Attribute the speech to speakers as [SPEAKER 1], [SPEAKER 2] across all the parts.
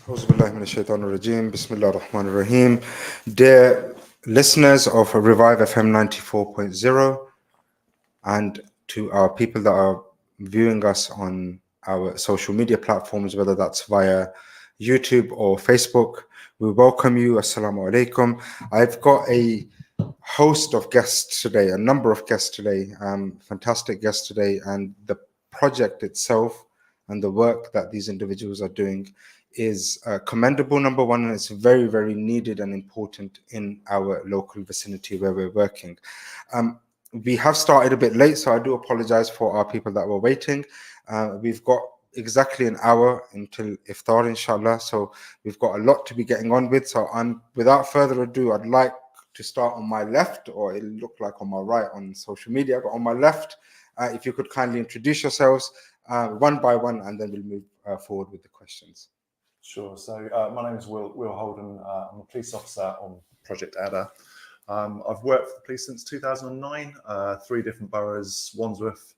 [SPEAKER 1] Auzu billahi minash shaitanir rajeem. Bismillah ar-Rahman ar-Rahim. Dear listeners of Revive FM 94.0, and to our people that are viewing us on our social media platforms, whether that's via YouTube or Facebook, we welcome you. Assalamu alaikum. I've got a host of guests today, a number of guests today, fantastic guests today, and the project itself and the work that these individuals are doing is commendable, number one, and it's very, very needed and important in our local vicinity where we're working. We have started a bit late, so I do apologize for our people that were waiting. We've got exactly an hour until Iftar, inshallah, so we've got a lot to be getting on with. So without further ado, I'd like to start on my left, or it'll look like on my right on social media, but on my left, if you could kindly introduce yourselves one by one, and then we'll move forward with the questions.
[SPEAKER 2] Sure. So my name is Will Holden. I'm a police officer on Project Adder. I've worked for the police since 2009, 3 different boroughs: Wandsworth,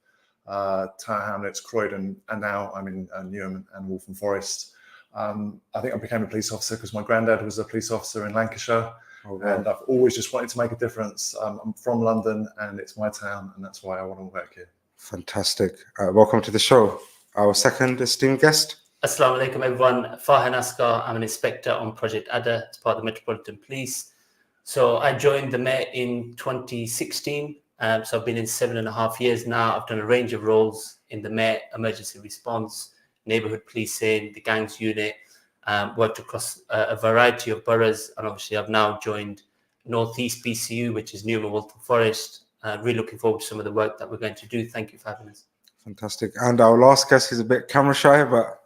[SPEAKER 2] Tower Hamlets, Croydon, and now I'm in Newham and Waltham Forest. I think I became a police officer because my granddad was a police officer in Lancashire. Oh, wow. And I've always just wanted to make a difference. I'm from London and it's my town, and that's why I want to work here.
[SPEAKER 1] Fantastic. Welcome to the show. Our second esteemed guest.
[SPEAKER 3] Assalamu alaikum everyone. Farhan Askar. I'm an inspector on Project Adder as part of the Metropolitan Police. So I joined the Met in 2016. So I've been in 7.5 years now. I've done a range of roles in the Met: emergency response, neighbourhood policing, the gangs unit. Worked across a variety of boroughs, and obviously I've now joined North East BCU, which is Newham and Waltham Forest. Really looking forward to some of the work that we're going to do. Thank you for having us.
[SPEAKER 1] Fantastic. And our last guest is a bit camera shy, but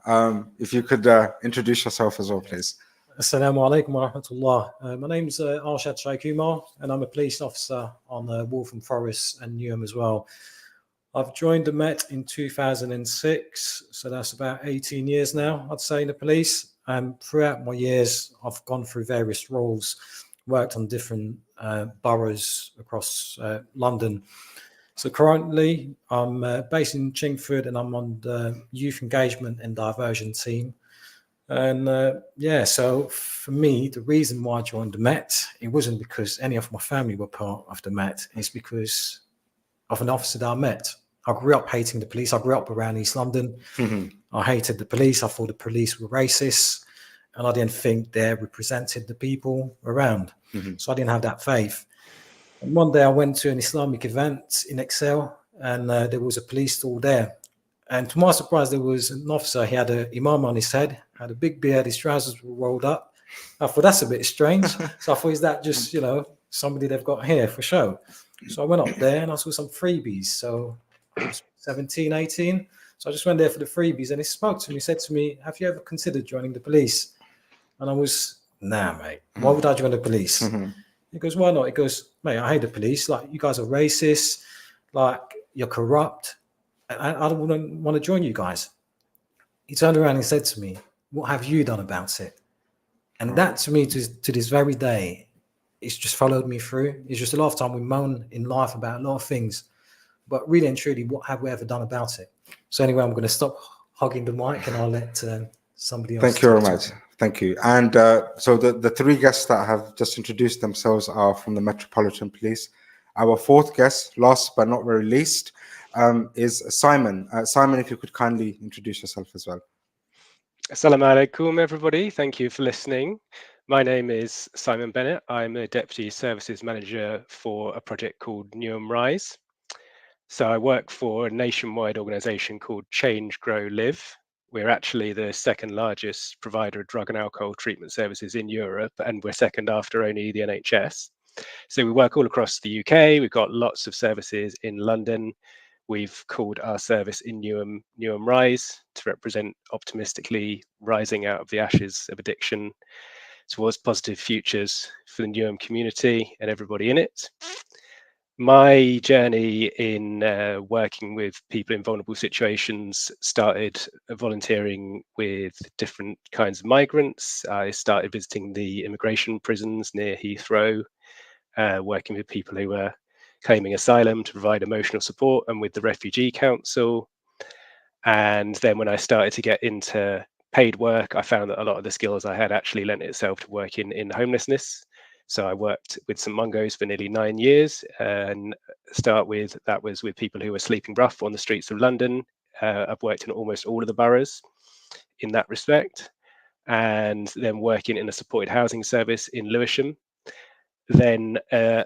[SPEAKER 1] if you could introduce yourself as well, please.
[SPEAKER 4] Assalamu alaikum wa rahmatullah. My name's Arshad Shaikumar, and I'm a police officer on Waltham Forest and Newham as well. I've joined the Met in 2006, so that's about 18 years now, I'd say, in the police. Throughout my years, I've gone through various roles, worked on different boroughs across London. So currently, I'm based in Chingford, and I'm on the youth engagement and diversion team. And so for me, the reason why I joined the Met, it wasn't because any of my family were part of the Met. It's because of an officer that I met. I grew up hating the police. I grew up around East London. Mm-hmm. I hated the police. I thought the police were racist, and I didn't think they represented the people around. Mm-hmm. So I didn't have that faith. And one day I went to an Islamic event in Excel, and there was a police stall there. And to my surprise, there was an officer. He had an imam on his head, had a big beard, his trousers were rolled up. I thought, that's a bit strange. So I thought, is that just, somebody they've got here for show? So I went up there and I saw some freebies. So I was 17, 18. So I just went there for the freebies, and he spoke to me. He said to me, have you ever considered joining the police? And I was, nah, mate. Why would I join the police? Mm-hmm. He goes, why not? He goes, mate, I hate the police. Like, you guys are racist. Like, you're corrupt. I don't want to join you guys. He turned around and said to me, what have you done about it? And that, to me, to this very day, it's just followed me through. It's just a lot of time we moan in life about a lot of things. But really and truly, what have we ever done about it? So anyway, I'm going to stop hogging the mic, and I'll let somebody else.
[SPEAKER 1] Thank you very much. Thank you. And so the 3 guests that have just introduced themselves are from the Metropolitan Police. Our 4th guest, last but not very least, is Simon. Simon, if you could kindly introduce yourself as well.
[SPEAKER 5] Assalamu alaikum, everybody. Thank you for listening. My name is Simon Bennett. I'm a Deputy Services Manager for a project called Newham Rise. So I work for a nationwide organisation called Change, Grow, Live. We're actually the 2nd largest provider of drug and alcohol treatment services in Europe, and we're 2nd after only the NHS. So we work all across the UK. We've got lots of services in London. We've called our service in Newham Rise to represent optimistically rising out of the ashes of addiction towards positive futures for the Newham community and everybody in it. My journey in working with people in vulnerable situations started volunteering with different kinds of migrants. I started visiting the immigration prisons near Heathrow, working with people who were claiming asylum to provide emotional support, and with the Refugee Council. And then when I started to get into paid work, I found that a lot of the skills I had actually lent itself to work in homelessness. So I worked with St Mungos for nearly 9 years, and that was with people who were sleeping rough on the streets of London. I've worked in almost all of the boroughs in that respect, and then working in a supported housing service in Lewisham. Then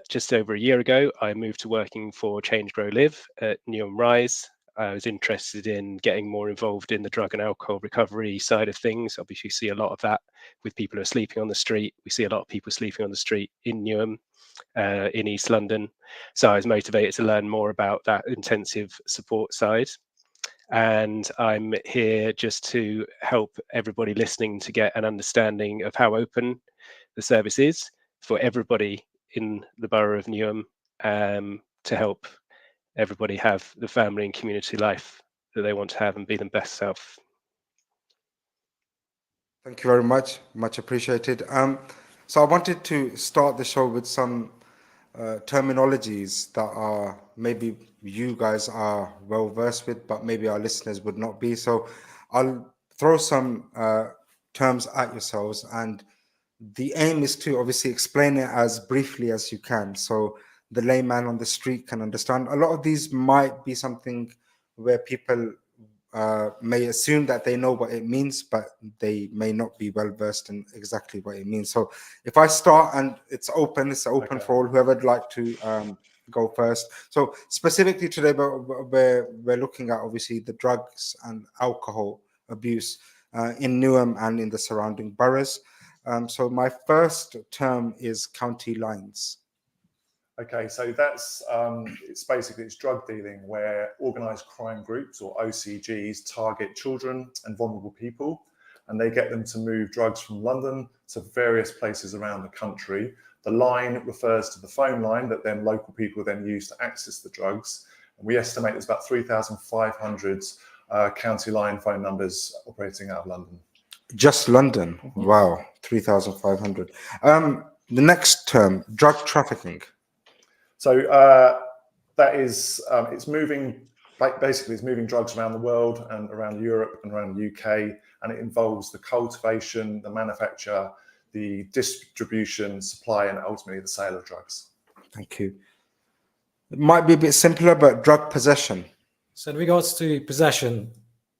[SPEAKER 5] just over a year ago, I moved to working for Change Grow Live at Newham Rise. I was interested in getting more involved in the drug and alcohol recovery side of things. Obviously, see a lot of that with people who are sleeping on the street. We see a lot of people sleeping on the street in Newham, in East London. So I was motivated to learn more about that intensive support side. And I'm here just to help everybody listening to get an understanding of how open the service is for everybody in the borough of Newham, to help everybody have the family and community life that they want to have and be their best self.
[SPEAKER 1] Thank you very much. Much appreciated. So I wanted to start the show with some terminologies that are maybe you guys are well versed with, but maybe our listeners would not be. So I'll throw some terms at yourselves, and the aim is to obviously explain it as briefly as you can, so the layman on the street can understand. A lot of these might be something where people may assume that they know what it means, but they may not be well versed in exactly what it means. So if I start, and it's open
[SPEAKER 2] Okay.
[SPEAKER 1] for all whoever would like to go first. So specifically today, we're looking at obviously the drugs and alcohol abuse in Newham and in the surrounding boroughs. So my first term is county lines.
[SPEAKER 2] Okay, so that's it's drug dealing where organised crime groups or OCGs target children and vulnerable people, and they get them to move drugs from London to various places around the country. The line refers to the phone line that then local people then use to access the drugs. And we estimate there's about 3,500 county line phone numbers operating out of London.
[SPEAKER 1] Just London? Wow, 3,500. The next term, drug trafficking.
[SPEAKER 2] So that is, it's moving drugs around the world and around Europe and around the UK, and it involves the cultivation, the manufacture, the distribution, supply, and ultimately the sale of drugs.
[SPEAKER 1] Thank you. It might be a bit simpler, but drug possession.
[SPEAKER 4] So in regards to possession,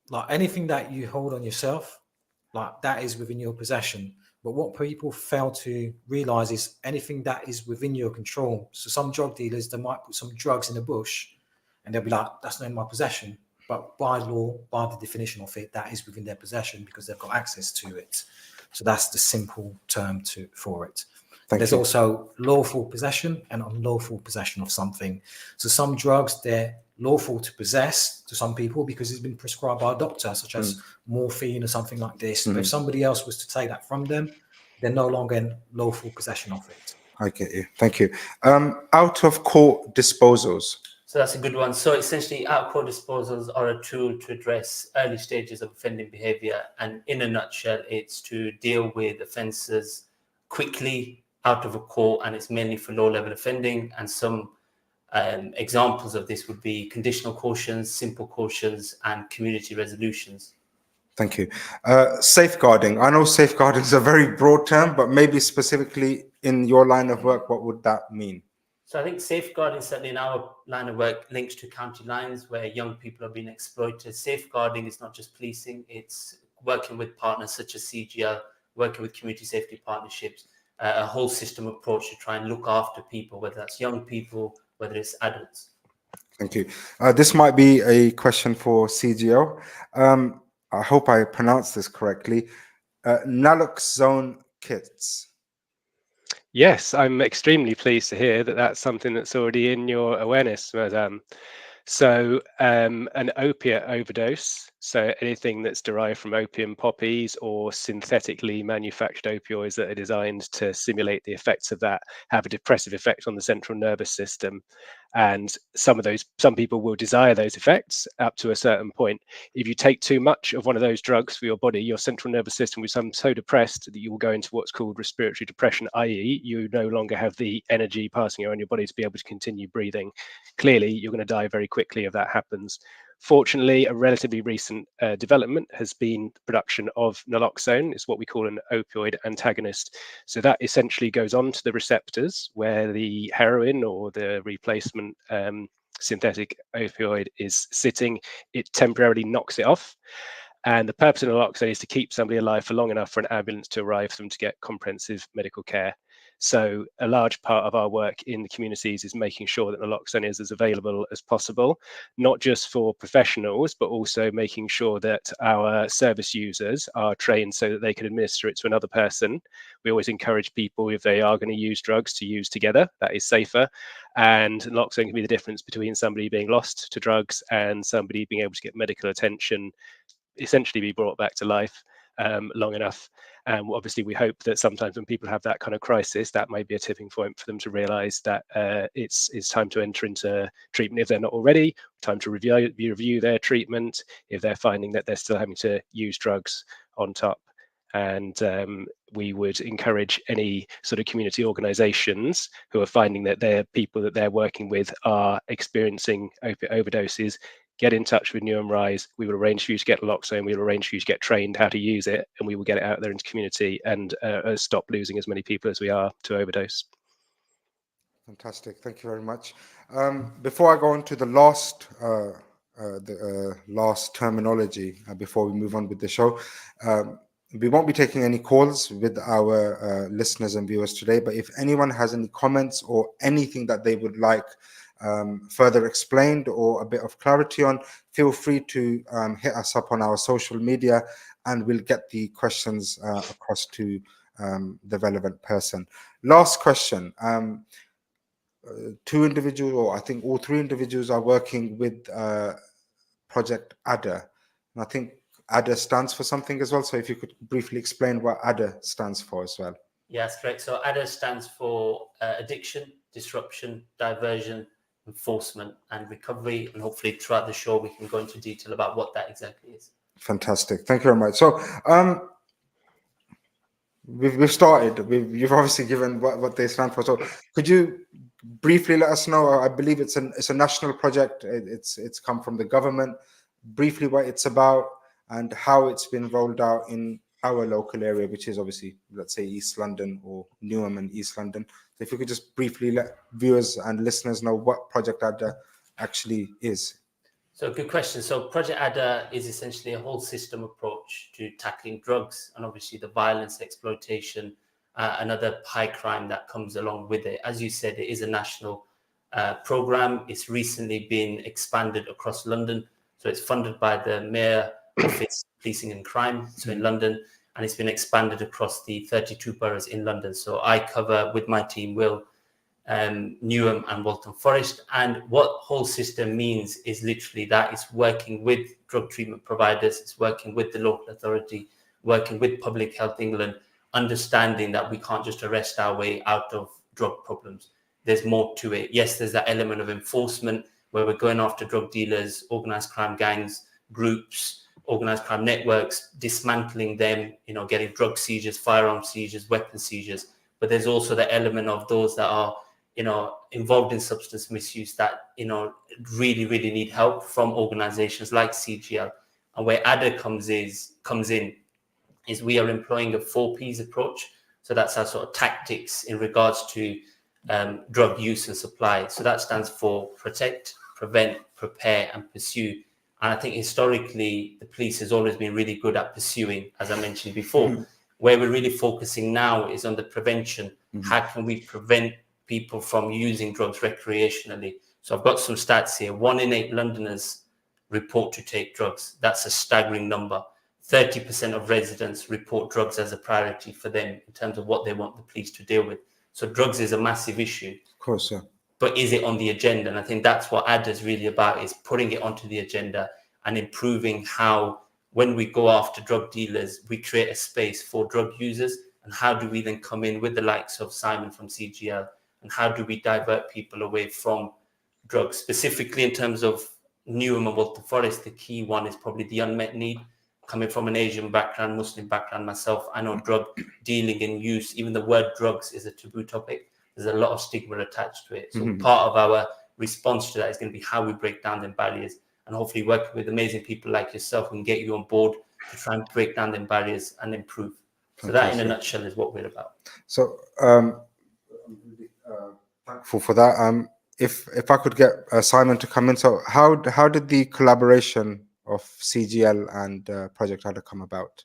[SPEAKER 4] like anything that you hold on yourself, like that is within your possession. But what people fail to realize is anything that is within your control. So some drug dealers, they might put some drugs in the bush and they'll be like, that's not in my possession. But by law, by the definition of it, that is within their possession because they've got access to it. So that's the simple term for it. There's also lawful possession and unlawful possession of something. So some drugs, they're lawful to possess to some people because it's been prescribed by a doctor, such as morphine or something like this. But if somebody else was to take that from them, they're no longer in lawful possession of it.
[SPEAKER 1] I get you. Thank you. Out of court disposals.
[SPEAKER 3] So that's a good one. So essentially, out-of-court disposals are a tool to address early stages of offending behaviour. And in a nutshell, it's to deal with offences quickly out of a court, and it's mainly for low-level offending. And some examples of this would be conditional cautions, simple cautions, and community resolutions.
[SPEAKER 1] Thank you. Safeguarding. I know safeguarding is a very broad term, but maybe specifically in your line of work, what would that mean?
[SPEAKER 3] So I think safeguarding, certainly in our line of work, links to county lines where young people are being exploited. Safeguarding is not just policing, it's working with partners such as CGL, working with community safety partnerships, a whole system approach to try and look after people, whether that's young people, whether it's adults.
[SPEAKER 1] Thank you. This might be a question for CGL. I hope I pronounced this correctly. Naloxone kits.
[SPEAKER 5] Yes, I'm extremely pleased to hear that that's something that's already in your awareness, Madam. So an opiate overdose, so anything that's derived from opium poppies or synthetically manufactured opioids that are designed to simulate the effects of that, have a depressive effect on the central nervous system. And some people will desire those effects up to a certain point. If you take too much of one of those drugs for your body, your central nervous system will become so depressed that you will go into what's called respiratory depression, i.e. you no longer have the energy passing around your body to be able to continue breathing. Clearly, you're going to die very quickly if that happens. Fortunately, a relatively recent development has been the production of naloxone. It's what we call an opioid antagonist. So that essentially goes onto the receptors where the heroin or the replacement synthetic opioid is sitting. It temporarily knocks it off. And the purpose of naloxone is to keep somebody alive for long enough for an ambulance to arrive for them to get comprehensive medical care. So a large part of our work in the communities is making sure that naloxone is as available as possible, not just for professionals, but also making sure that our service users are trained so that they can administer it to another person. We always encourage people, if they are going to use drugs, to use together. That is safer. And naloxone can be the difference between somebody being lost to drugs and somebody being able to get medical attention, essentially be brought back to life long enough. And obviously we hope that sometimes when people have that kind of crisis, that might be a tipping point for them to realize that it's time to enter into treatment if they're not already, time to review their treatment if they're finding that they're still having to use drugs on top. And we would encourage any sort of community organizations who are finding that their people that they're working with are experiencing opiate overdoses, get in touch with Newham Rise. We will arrange for you to get naloxone. We will arrange for you to get trained how to use it, and we will get it out there into community and stop losing as many people as we are to overdose.
[SPEAKER 1] Fantastic. Thank you very much. Before I go on to the last last terminology, before we move on with the show, we won't be taking any calls with our listeners and viewers today, but if anyone has any comments or anything that they would like further explained or a bit of clarity on, feel free to hit us up on our social media and we'll get the questions across to the relevant person. Last question. Two individuals, or I think all three individuals, are working with Project ADA. And I think ADA stands for something as well. So if you could briefly explain what ADA stands for as well.
[SPEAKER 3] Yes, correct. So ADA stands for Addiction, Disruption, Diversion, Enforcement and Recovery. And hopefully throughout the show, we can go into detail about what that exactly is.
[SPEAKER 1] Fantastic. Thank you very much. So we've started. You've obviously given what they stand for. So could you briefly let us know? I believe it's a national project. It's come from the government. Briefly, what it's about and how it's been rolled out in our local area, which is obviously, let's say, East London or Newham and East London. So if you could just briefly let viewers and listeners know what Project ADA actually is.
[SPEAKER 3] So good question. So Project ADA is essentially a whole system approach to tackling drugs and obviously the violence, exploitation, and other high crime that comes along with it. As you said, it is a national program. It's recently been expanded across London. So it's funded by the Mayor Office Policing and Crime, so in London, and it's been expanded across the 32 boroughs in London. So I cover with my team, Will, Newham and Waltham Forest. And what whole system means is literally that it's working with drug treatment providers, it's working with the local authority, working with Public Health England, understanding that we can't just arrest our way out of drug problems. There's more to it. Yes, there's that element of enforcement where we're going after drug dealers, organized crime gangs, groups, organized crime networks, dismantling them, getting drug seizures, firearm seizures, weapon seizures. But there's also the element of those that are, involved in substance misuse that, really, really need help from organizations like CGL. And where ADA comes in is we are employing a 4Ps approach. So that's our sort of tactics in regards to drug use and supply. So that stands for protect, prevent, prepare, and pursue. And I think historically, the police has always been really good at pursuing, as I mentioned before. Mm-hmm. Where we're really focusing now is on the prevention. Mm-hmm. How can we prevent people from using drugs recreationally? So I've got some stats here. 1 in 8 Londoners report to take drugs. That's a staggering number. 30% of residents report drugs as a priority for them in terms of what they want the police to deal with. So drugs is a massive issue.
[SPEAKER 1] Of course, yeah.
[SPEAKER 3] But is it on the agenda? And I think that's what ADA is really about, is putting it onto the agenda and improving how, when we go after drug dealers, we create a space for drug users. And how do we then come in with the likes of Simon from CGL? And how do we divert people away from drugs? Specifically in terms of Newham and Waltham Forest, the key one is probably the unmet need. Coming from an Asian background, Muslim background myself, I know drug dealing and use, even the word drugs is a taboo topic. There's a lot of stigma attached to it. So part of our response to that is going to be how we break down the barriers and hopefully working with amazing people like yourself, we can get you on board to try and break down them barriers and improve. So that, in a nutshell, is what we're about.
[SPEAKER 1] So I'm really thankful for that. If I could get Simon to come in. So how did the collaboration of CGL and Project Ada come about?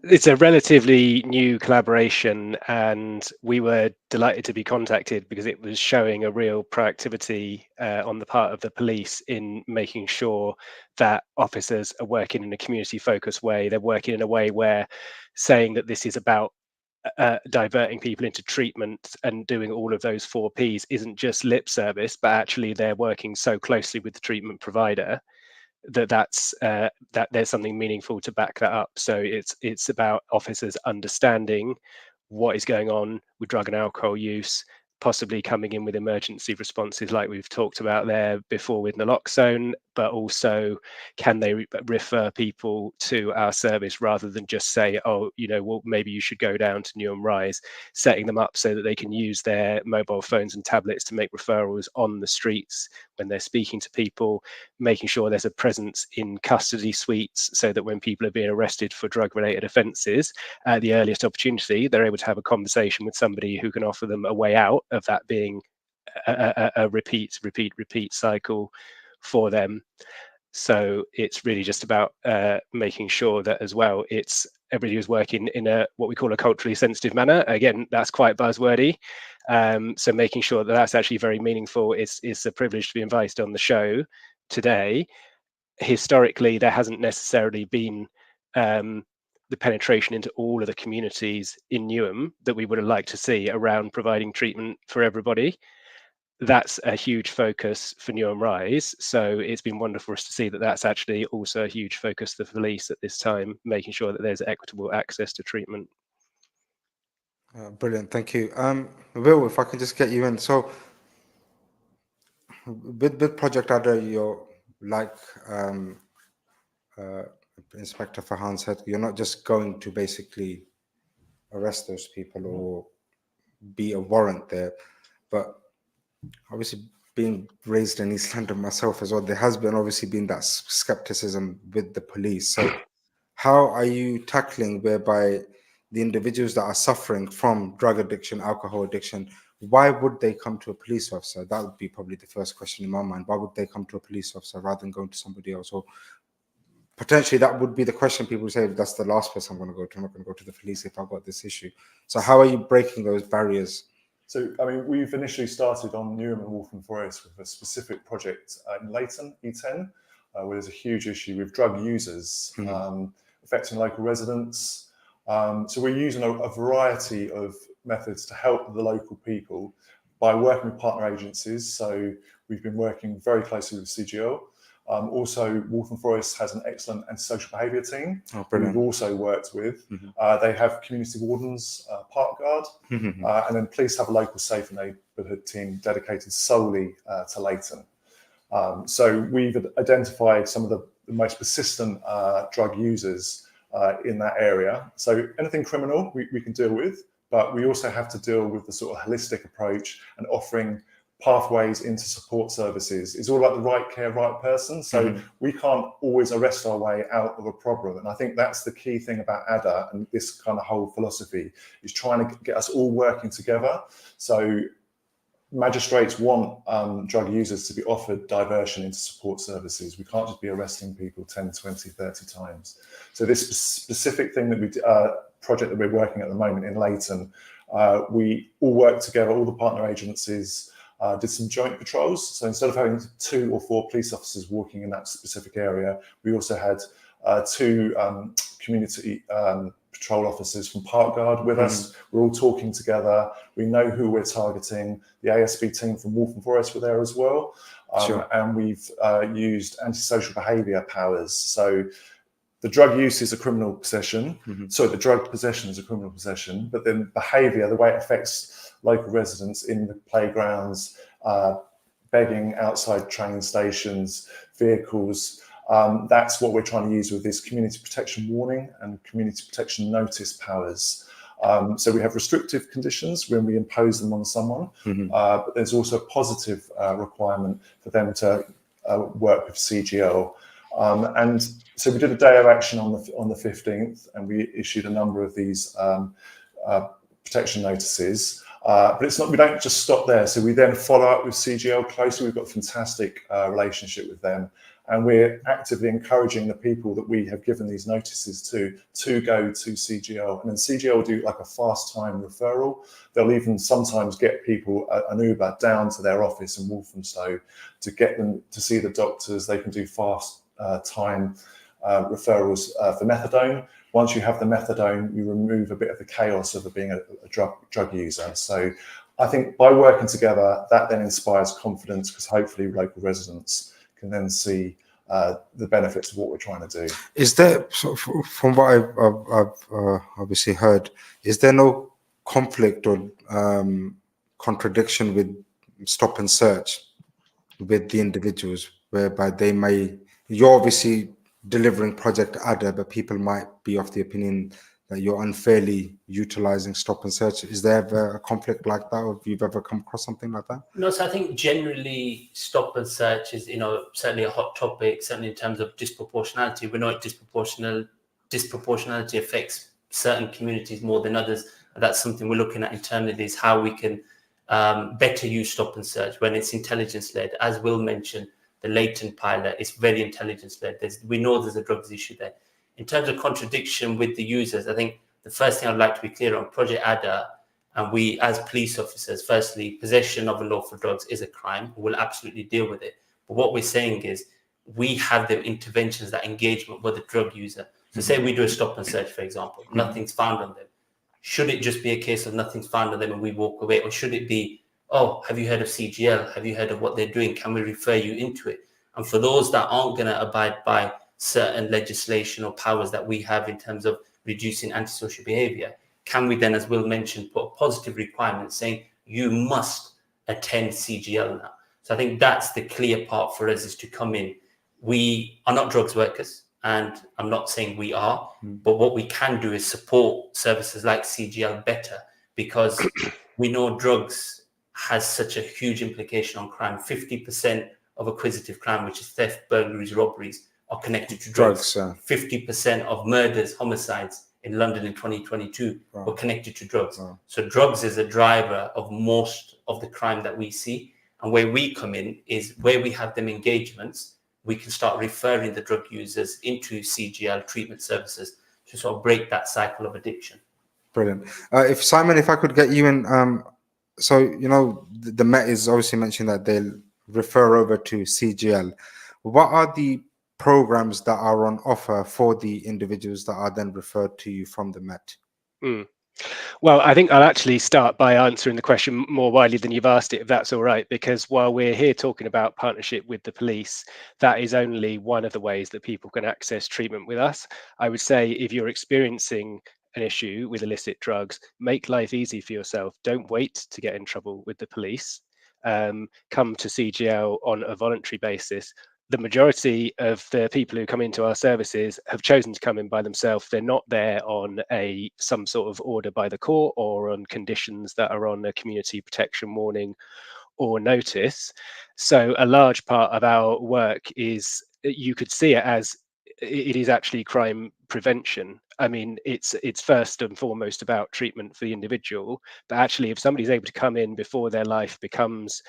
[SPEAKER 5] It's a relatively new collaboration, and we were delighted to be contacted because it was showing a real proactivity on the part of the police in making sure that officers are working in a community-focused way. They're working in a way where saying that this is about diverting people into treatment and doing all of those 4 Ps isn't just lip service, but actually they're working so closely with the treatment provider that there's something meaningful to back that up. So it's about officers understanding what is going on with drug and alcohol use, possibly coming in with emergency responses like we've talked about there before with naloxone, but also can they refer people to our service rather than just say, oh, well, maybe you should go down to Newham Rise, setting them up so that they can use their mobile phones and tablets to make referrals on the streets when they're speaking to people, making sure there's a presence in custody suites so that when people are being arrested for drug-related offences, at the earliest opportunity, they're able to have a conversation with somebody who can offer them a way out of that being a repeat cycle for them. So it's really just about making sure that as well, it's everybody who's working in a what we call a culturally sensitive manner. Again, that's quite buzzwordy. So making sure that that's actually very meaningful. It's a privilege to be invited on the show today. Historically, there hasn't necessarily been the penetration into all of the communities in Newham that we would have liked to see around providing treatment for everybody. That's a huge focus for Newham Rise. So it's been wonderful for us to see that that's actually also a huge focus for the police at this time, making sure that there's equitable access to treatment.
[SPEAKER 1] Brilliant, thank you. Will, if I can just get you in. So with Project Ada, you're like Inspector Farhan said, you're not just going to basically arrest those people or be a warrant there, but obviously being raised in East London myself as well, there has been obviously been that skepticism with the police. So how are you tackling whereby the individuals that are suffering from drug addiction, alcohol addiction, why would they come to a police officer? That would be probably the first question in my mind. Why would they come to a police officer rather than going to somebody else? Or potentially that would be the question people say, that's the last person I'm going to go to. I'm not going to go to the police if I've got this issue. So how are you breaking those barriers?
[SPEAKER 2] So, I mean, we've initially started on Newham and Waltham Forest with a specific project in Leighton, E10, where there's a huge issue with drug users affecting local residents. So we're using a variety of methods to help the local people by working with partner agencies. So we've been working very closely with CGL. Also, Waltham Forest has an excellent antisocial behaviour team we've also worked with. They have community wardens, park guard, and then police have a local safe neighbourhood team dedicated solely to Leighton. So we've identified some of the most persistent drug users in that area. So anything criminal we can deal with, but we also have to deal with the sort of holistic approach and offering pathways into support services. It's all about the right care, right person. So we can't always arrest our way out of a problem. And I think that's the key thing about ADA and this kind of whole philosophy is trying to get us all working together. So magistrates want drug users to be offered diversion into support services. We can't just be arresting people 10, 20, 30 times. So this specific thing that we project that we're working at the moment in Leighton, we all work together, all the partner agencies, did some joint patrols. So instead of having 2 or 4 police officers walking in that specific area, we also had 2 community patrol officers from Park Guard with us. We're all talking together. We know who we're targeting. The ASB team from Waltham Forest were there as well. And we've used antisocial behaviour powers. So the drug use is a criminal possession. So the drug possession is a criminal possession, but then behaviour, the way it affects local residents in the playgrounds, begging outside train stations, vehicles, that's what we're trying to use with this community protection warning and community protection notice powers. So we have restrictive conditions when we impose them on someone, but there's also a positive requirement for them to work with CGL. And so we did a day of action on the 15th, and we issued a number of these protection notices. But it's not, we don't just stop there. So we then follow up with CGL closely. We've got a fantastic relationship with them. And we're actively encouraging the people that we have given these notices to go to CGL. And then CGL will do like a fast time referral. They'll even sometimes get people an Uber down to their office in Walthamstow to get them to see the doctors. They can do fast time referrals for methadone. Once you have the methadone, you remove a bit of the chaos of being a drug user. So I think by working together, that then inspires confidence, because hopefully local residents can then see the benefits of what we're trying to do.
[SPEAKER 1] Is there, from what I've obviously heard, is there no conflict or contradiction with stop and search with the individuals, whereby you're obviously delivering Project Adder, but people might be of the opinion that you're unfairly utilizing stop and search? Is there ever a conflict like that, or have you ever come across something like that?
[SPEAKER 3] No, so I think generally stop and search is, certainly a hot topic, certainly in terms of disproportionality. We know disproportionality affects certain communities more than others. And that's something we're looking at internally, is how we can better use stop and search when it's intelligence-led. As Will mentioned, the latent pilot is very intelligence-led. We know there's a drugs issue there. In terms of contradiction with the users, I think the first thing I'd like to be clear on, Project Adder, and we as police officers, firstly, possession of unlawful drugs is a crime. We'll absolutely deal with it. But what we're saying is we have the interventions, that engagement with the drug user. So say we do a stop and search, for example, nothing's found on them. Should it just be a case of nothing's found on them and we walk away? Or should it be, oh, have you heard of CGL? Have you heard of what they're doing? Can we refer you into it? And for those that aren't going to abide by certain legislation or powers that we have in terms of reducing antisocial behavior, can we then, as Will mentioned, put a positive requirement saying you must attend CGL now? So I think that's the clear part for us, is to come in. We are not drugs workers, and I'm not saying we are, but what we can do is support services like CGL better, because we know drugs has such a huge implication on crime. 50% of acquisitive crime, which is theft, burglaries, robberies, are connected to drugs. 50% of murders, homicides in London in 2022 were connected to drugs. So drugs is a driver of most of the crime that we see. And where we come in is where we have them engagements, we can start referring the drug users into CGL treatment services to sort of break that cycle of addiction.
[SPEAKER 1] Brilliant. If Simon, if I could get you in, so, the Met is obviously mentioning that they'll refer over to CGL. What are the programs that are on offer for the individuals that are then referred to you from the Met?
[SPEAKER 5] Well, I think I'll actually start by answering the question more widely than you've asked it, if that's all right, because while we're here talking about partnership with the police, that is only one of the ways that people can access treatment with us. I would say if you're experiencing an issue with illicit drugs, make life easy for yourself. Don't wait to get in trouble with the police. Come to CGL on a voluntary basis. The majority of the people who come into our services have chosen to come in by themselves. They're not there on some sort of order by the court or on conditions that are on a community protection warning or notice. So a large part of our work is, you could see it as, it is actually crime prevention. I mean, it's first and foremost about treatment for the individual, but actually if somebody's able to come in before their life becomes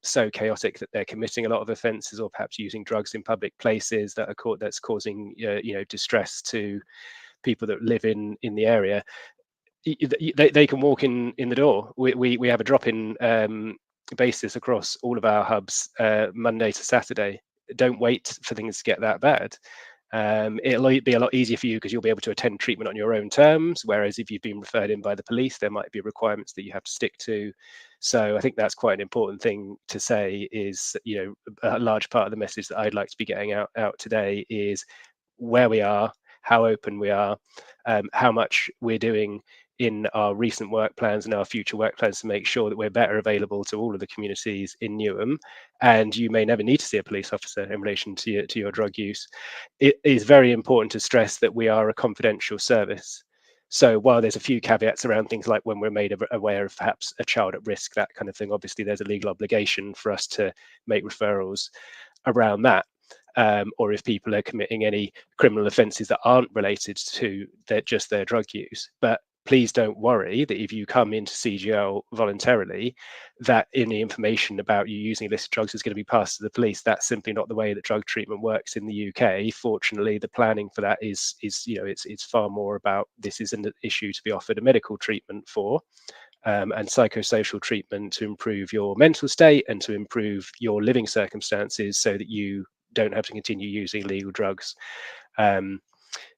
[SPEAKER 5] so chaotic that they're committing a lot of offences, or perhaps using drugs in public places that's causing distress to people that live in the area, they can walk in the door. We have a drop-in basis across all of our hubs, Monday to Saturday. Don't wait for things to get that bad. It'll be a lot easier for you because you'll be able to attend treatment on your own terms, whereas if you've been referred in by the police, there might be requirements that you have to stick to. So I think that's quite an important thing to say, is a large part of the message that I'd like to be getting out today is where we are, how open we are, how much we're doing in our recent work plans and our future work plans to make sure that we're better available to all of the communities in Newham. And you may never need to see a police officer in relation to your drug use. It is very important to stress that we are a confidential service. So while there's a few caveats around things like when we're made aware of perhaps a child at risk, that kind of thing, obviously there's a legal obligation for us to make referrals. around that. Or if people are committing any criminal offences that aren't related to just their drug use. But please don't worry that if you come into CGL voluntarily, that any information about you using illicit drugs is going to be passed to the police. That's simply not the way that drug treatment works in the UK. Fortunately, the planning for that is it's far more about this is an issue to be offered a medical treatment for. And psychosocial treatment to improve your mental state and to improve your living circumstances so that you don't have to continue using illegal drugs.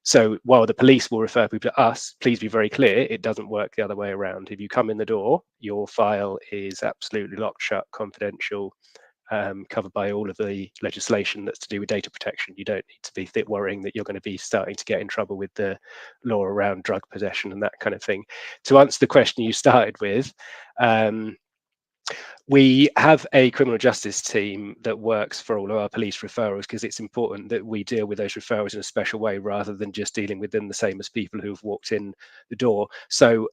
[SPEAKER 5] So while the police will refer people to us, please be very clear, it doesn't work the other way around. If you come in the door, your file is absolutely locked shut, confidential, covered by all of the legislation that's to do with data protection. You don't need to be worrying that you're going to be starting to get in trouble with the law around drug possession and that kind of thing. To answer the question you started with, we have a criminal justice team that works for all of our police referrals because it's important that we deal with those referrals in a special way rather than just dealing with them the same as people who've walked in the door. So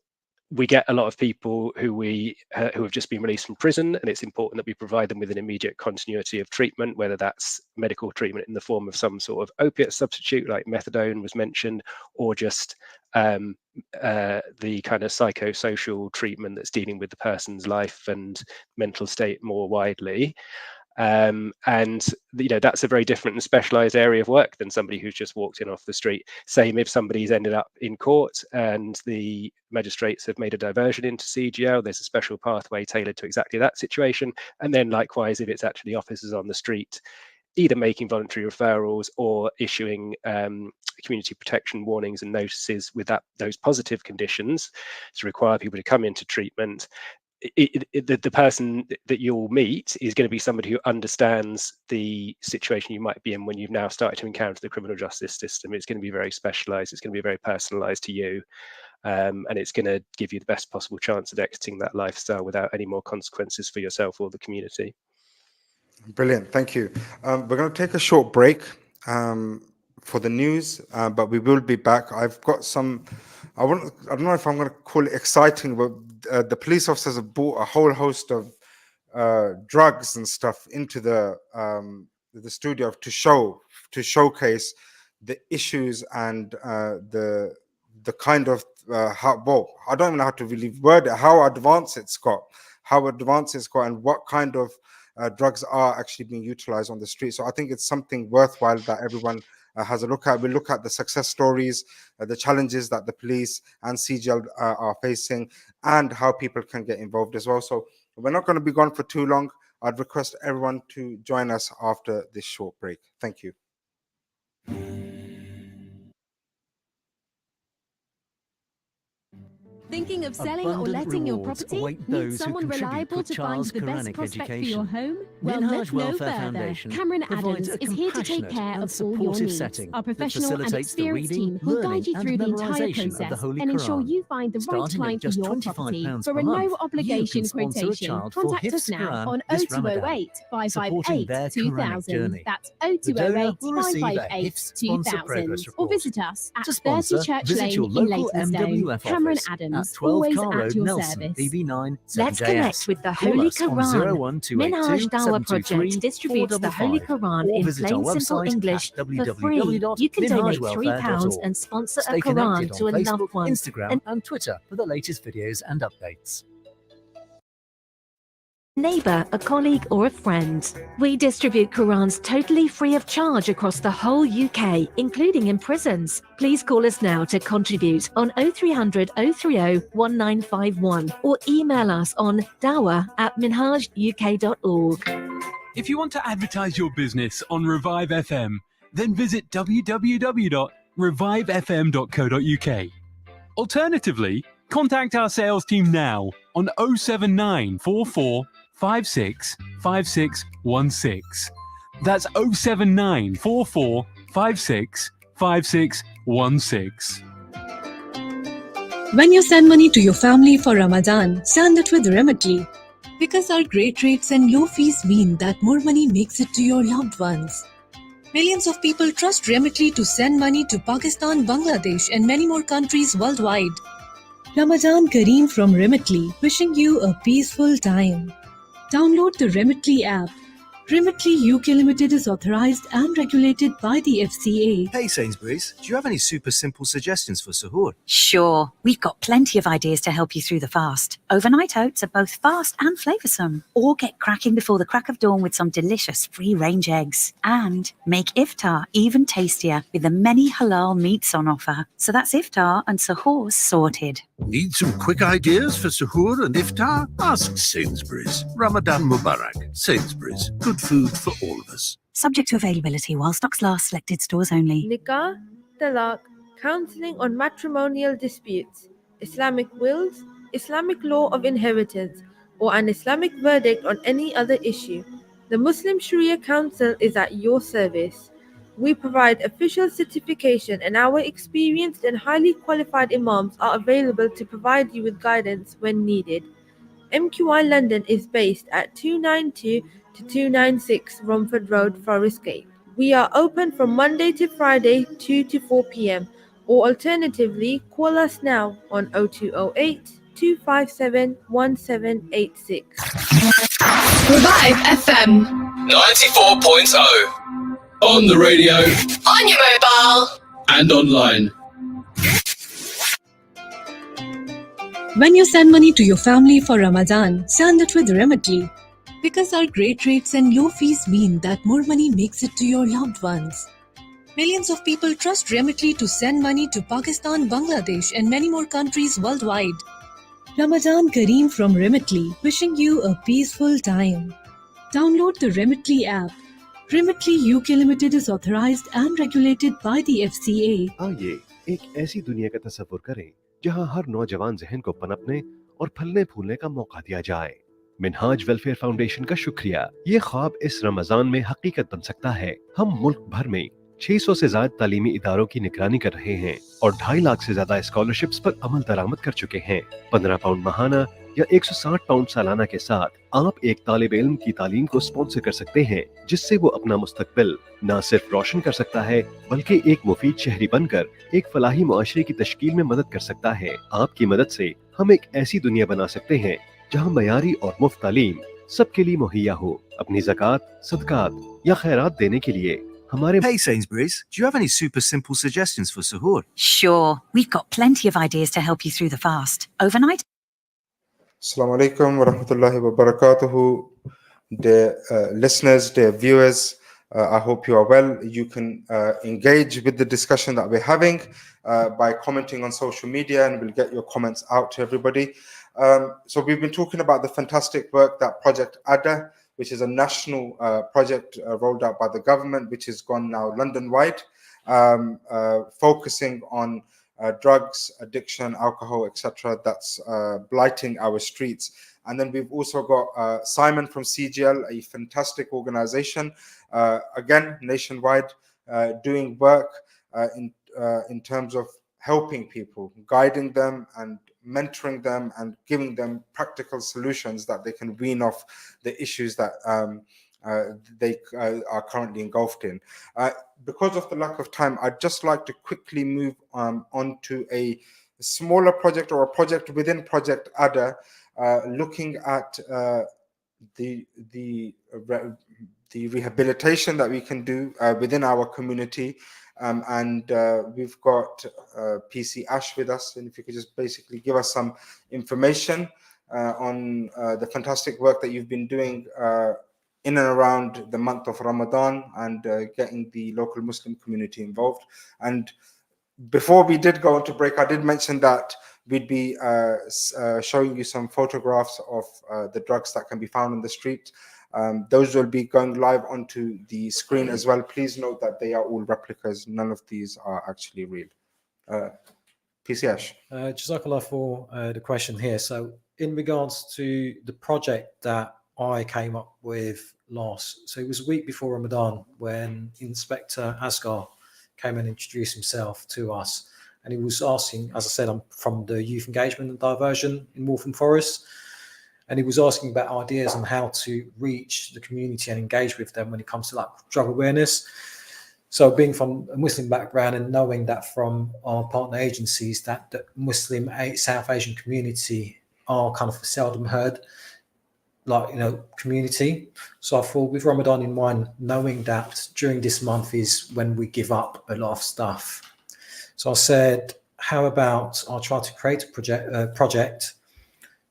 [SPEAKER 5] we get a lot of people who have just been released from prison, and it's important that we provide them with an immediate continuity of treatment, whether that's medical treatment in the form of some sort of opiate substitute like methadone was mentioned, or just the kind of psychosocial treatment that's dealing with the person's life and mental state more widely. And that's a very different and specialized area of work than somebody who's just walked in off the street. Same if somebody's ended up in court and the magistrates have made a diversion into CGL, there's a special pathway tailored to exactly that situation. And then likewise, if it's actually officers on the street, either making voluntary referrals or issuing community protection warnings and notices with those positive conditions to require people to come into treatment. The person that you'll meet is going to be somebody who understands the situation you might be in when you've now started to encounter the criminal justice system. It's going to be very specialized, it's going to be very personalized to you, and it's going to give you the best possible chance of exiting that lifestyle without any more consequences for yourself or the community.
[SPEAKER 1] Brilliant, thank you. We're going to take a short break for the news, but we will be back. I've got some, I don't know if I'm going to call it exciting, but the police officers have brought a whole host of drugs and stuff into the studio to showcase the issues and the kind of how, I don't even know how to really word it, how advanced it's got, and what kind of drugs are actually being utilized on the street. So I think it's something worthwhile that everyone has a look at. We look at the success stories, the challenges that the police and CGL are facing, and how people can get involved as well. So we're not going to be gone for too long. I'd request everyone to join us after this short break. Thank you.
[SPEAKER 6] Thinking of selling or letting your property? Need someone reliable to find the best prospect for your home? Well, look no further. Cameron Adams is here to take care of all your needs. Our professional and experienced team will guide you through the entire process and ensure you find the right client for your property. For a no-obligation quotation, contact us now on 0208 558 2000. That's 0208 558 2000. Or visit us at 30 Church Lane in Leytonstone. Cameron Adams. Always at your service.
[SPEAKER 7] Let's connect with the Holy Quran. Minhaj Dawah Project distributes the Holy Quran in plain, simple English for free. You can donate £3 and sponsor a Quran to a loved one.
[SPEAKER 8] Instagram and Twitter for the latest videos and updates.
[SPEAKER 7] Neighbor, a colleague or a friend. We distribute Qurans totally free of charge across the whole UK, including in prisons. Please call us now to contribute on 0300 030 1951 or email us on dawah@minhajuk.org.
[SPEAKER 9] If you want to advertise your business on ReviveFM, then visit www.revivefm.co.uk. Alternatively, contact our sales team now on 07944 56 5616. That's 07944 56 5616.
[SPEAKER 10] When you send money to your family for Ramadan, send it with Remitly. Because our great rates and low fees mean that more money makes it to your loved ones. Millions of people trust Remitly to send money to Pakistan, Bangladesh, and many more countries worldwide. Ramadan Kareem from Remitly, wishing you a peaceful time. Download the Remitly app. Remitly UK Limited is authorized and regulated by the FCA.
[SPEAKER 11] Hey Sainsbury's, do you have any super simple suggestions for suhoor?
[SPEAKER 12] Sure, we've got plenty of ideas to help you through the fast. Overnight oats are both fast and flavoursome. Or get cracking before the crack of dawn with some delicious free-range eggs. And make Iftar even tastier with the many halal meats on offer. So that's Iftar and suhoor sorted.
[SPEAKER 13] Need some quick ideas for suhoor and iftar? Ask Sainsbury's. Ramadan Mubarak. Sainsbury's. Good food for all of us.
[SPEAKER 12] Subject to availability while stocks last, selected stores only.
[SPEAKER 14] Nikah, talaq, counselling on matrimonial disputes, Islamic wills, Islamic law of inheritance, or an Islamic verdict on any other issue. The Muslim Sharia Council is at your service. We provide official certification and our experienced and highly qualified imams are available to provide you with guidance when needed. MQI London is based at 292 to 296 Romford Road, Forest Gate. We are open from Monday to Friday 2 to 4 p.m. or alternatively call us now on 0208 257 1786.
[SPEAKER 15] Revive FM
[SPEAKER 16] 94.0 on the radio,
[SPEAKER 15] on your mobile
[SPEAKER 16] and online.
[SPEAKER 10] When you send money to your family for Ramadan, send it with Remitly. Because our great rates and low fees mean that more money makes it to your loved ones. Millions of people trust Remitly to send money to Pakistan, Bangladesh, and many more countries worldwide. Ramadan Kareem from Remitly, wishing you a peaceful time. Download the Remitly app. Remitly UK Limited is authorized and regulated by the FCA.
[SPEAKER 17] आइए एक ऐसी दुनिया का तस्वीर करें जहां हर नौजवान जहन को पनपने और फलने फूलने का मौका दिया जाए। मिनहाज वेलफेयर फाउंडेशन का शुक्रिया, ये ख्वाब इस रमजान में हकीकत बन सकता है। हम मुल्क भर में 600 से ज्यादा तालीमी इदारों की निगरानी कर रहे हैं और 2.5 लाख से ज्यादा स्कॉलरशिप्स पर अमल दरामद कर चुके हैं। 15 पाउंड माहाना या 160 पाउंड सालाना के साथ आप एक तालिब इल्म की तालीम को स्पॉन्सर कर सकते हैं, जिससे वो अपना मुस्तकबिल न सिर्फ रोशन कर सकता है बल्कि एक मुफीद शहरी बनकर एक फलाही मुआशरे की तश्कील में मदद कर सकता है। आपकी मदद से हम एक ऐसी दुनिया बना सकते हैं जहां मयारी और मुफ्त तालीम सबके लिए मुहैया हो। अपनी ज़कात, सदकात या खैरात देने के लिए हमारे
[SPEAKER 11] Hey Sainsbury's, do you have any super simple suggestions for suhoor?
[SPEAKER 12] Sure, we've got plenty of ideas to help you through the fast. Overnight.
[SPEAKER 1] Assalamu alaikum wa rahmatullahi wa barakatuhu. Dear listeners, dear viewers, I hope you are well. You can engage with the discussion that we're having by commenting on social media, and we'll get your comments out to everybody. So we've been talking about the fantastic work that Project Ada, which is a national project rolled out by the government, which has gone now London-wide, focusing on drugs, addiction, alcohol, etc. that's blighting our streets. And then we've also got Simon from CGL, a fantastic organization, again, nationwide, doing work in terms of helping people, guiding them and mentoring them and giving them practical solutions that they can wean off the issues that they are currently engulfed in. Because of the lack of time, I'd just like to quickly move on to a smaller project or a project within Project Ada, looking at the rehabilitation that we can do within our community. And we've got PC Ash with us, and if you could just basically give us some information on the fantastic work that you've been doing in and around the month of Ramadan and getting the local Muslim community involved. And before we did go into break, I did mention that we'd be showing you some photographs of the drugs that can be found on the street. Those will be going live onto the screen as well. Please note that they are all replicas. None of these are actually real. PC Ash.
[SPEAKER 4] Jazakallah for the question here. So in regards to the project that I came up with so it was a week before Ramadan when Inspector Asghar came and introduced himself to us. And he was asking, as I said, I'm from the Youth Engagement and Diversion in Waltham Forest. And he was asking about ideas on how to reach the community and engage with them when it comes to like drug awareness. So being from a Muslim background and knowing that from our partner agencies that the Muslim South Asian community are kind of seldom heard, community. So I thought, with Ramadan in mind, knowing that during this month is when we give up a lot of stuff. So I said, how about I'll try to create a project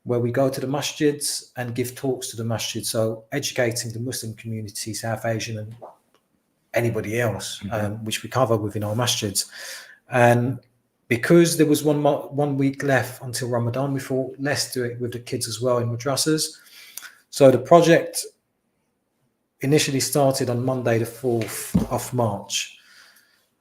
[SPEAKER 4] where we go to the masjids and give talks to the masjid. So educating the Muslim community, South Asian and anybody else, which we cover within our masjids. And because there was 1 week left until Ramadan, we thought, let's do it with the kids as well in madrasas. So the project initially started on Monday, the 4th of March.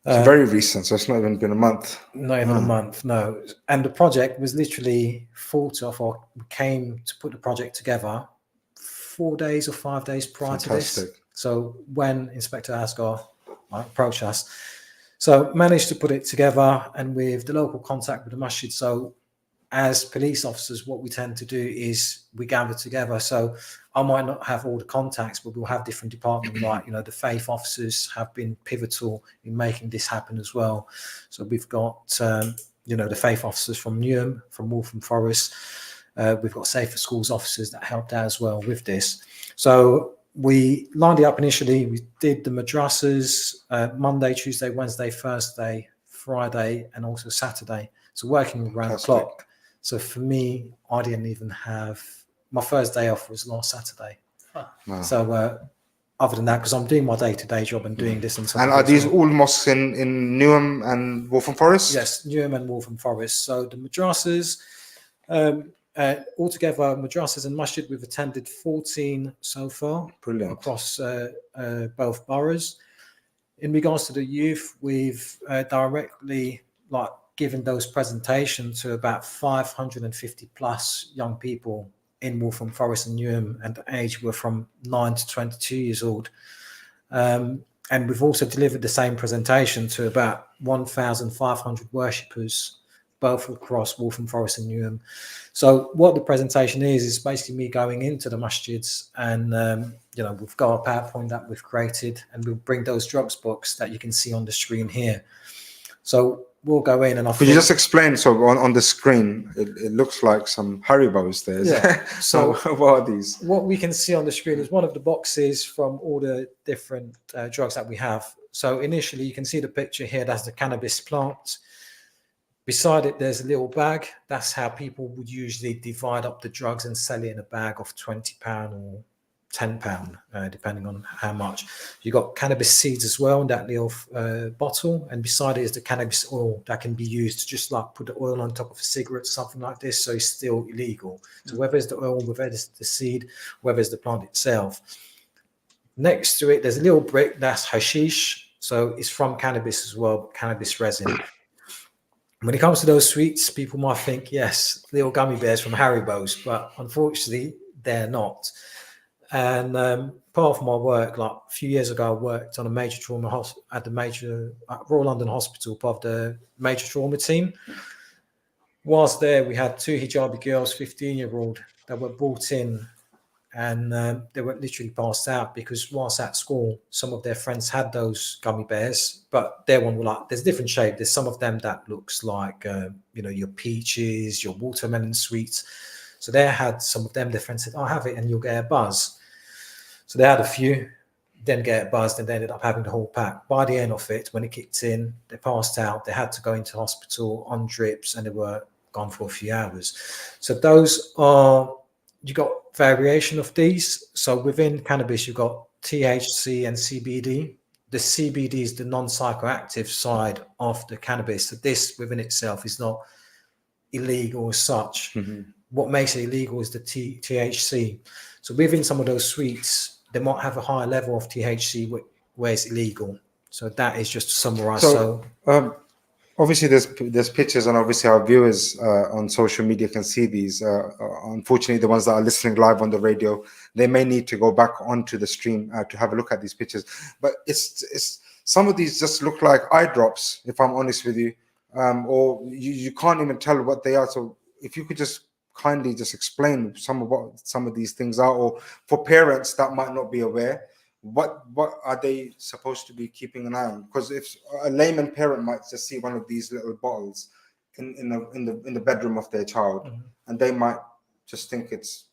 [SPEAKER 1] It's very recent, so it's not even been a month.
[SPEAKER 4] Not even a month, no. And the project was literally thought of, or came to put the project together 4 days or 5 days prior to this. So when Inspector Asghar approached us, so managed to put it together, and with the local contact with the masjid. So as police officers, what we tend to do is we gather together. So I might not have all the contacts, but we'll have different departments, like, the faith officers have been pivotal in making this happen as well. So we've got, the faith officers from Newham, from Waltham Forest. We've got Safer Schools officers that helped out as well with this. So we lined it up initially. We did the madrasas Monday, Tuesday, Wednesday, Thursday, Friday, and also Saturday. So working around the clock. So for me, I didn't even have, my first day off was last Saturday.
[SPEAKER 1] Wow.
[SPEAKER 4] So other than that, because I'm doing my day-to-day job and doing this.
[SPEAKER 1] And are these all mosques in Newham and Waltham Forest?
[SPEAKER 4] Yes, Newham and Waltham Forest. So the madrasas, altogether, madrasas and masjid, we've attended 14 so far.
[SPEAKER 1] Brilliant.
[SPEAKER 4] Across both boroughs. In regards to the youth, we've directly given those presentations to about 550 plus young people in Waltham Forest and Newham, and the age were from 9 to 22 years old. And we've also delivered the same presentation to about 1,500 worshippers, both across Waltham Forest and Newham. So what the presentation is basically me going into the masjids, and we've got a PowerPoint that we've created, and we'll bring those drugs books that you can see on the screen here. So we'll go in, and
[SPEAKER 1] could you just explain? So on the screen, it looks like some Haribos there.
[SPEAKER 4] Yeah.
[SPEAKER 1] So what are these?
[SPEAKER 4] What we can see on the screen is one of the boxes from all the different drugs that we have. So initially, you can see the picture here. That's the cannabis plant. Beside it, there's a little bag. That's how people would usually divide up the drugs and sell it in a bag of £20 or £10, depending on how much. You got cannabis seeds as well in that little bottle, and beside it is the cannabis oil that can be used to just like put the oil on top of a cigarette, something like this. So it's still illegal. So whether it's the oil, whether it's the seed, whether it's the plant itself. Next to it, there's a little brick that's hashish. So it's from cannabis as well, cannabis resin. When it comes to those sweets, people might think, yes, little gummy bears from Haribo's, but unfortunately, they're not. And part of my work, like a few years ago, I worked on a major trauma at the Royal London Hospital, part of the major trauma team. Whilst there, we had 2 hijabi girls, 15-year-old, that were brought in, and they were literally passed out because whilst at school, some of their friends had those gummy bears, but their one were like, there's different shape. There's some of them that looks like, your peaches, your watermelon sweets. So they had some of them, their friends said, I'll have it and you'll get a buzz. So they had a few, then get buzzed, and they ended up having the whole pack. By the end of it, when it kicked in, they passed out. They had to go into hospital on drips, and they were gone for a few hours. So those are, you got variation of these. So within cannabis, you've got THC and CBD. The CBD is the non-psychoactive side of the cannabis. So this within itself is not illegal as such.
[SPEAKER 1] Mm-hmm.
[SPEAKER 4] What makes it illegal is the THC. So within some of those sweets, they might have a higher level of THC where it's illegal. So that is just to summarize.
[SPEAKER 1] So obviously there's pictures, and obviously our viewers on social media can see these. Unfortunately, the ones that are listening live on the radio, they may need to go back onto the stream to have a look at these pictures. But it's some of these just look like eye drops, if I'm honest with you, or you can't even tell what they are. So if you could just kindly just explain some of these things are, or for parents that might not be aware, what are they supposed to be keeping an eye on? Because if a layman parent might just see one of these little bottles in the bedroom of their child, and they might just think it's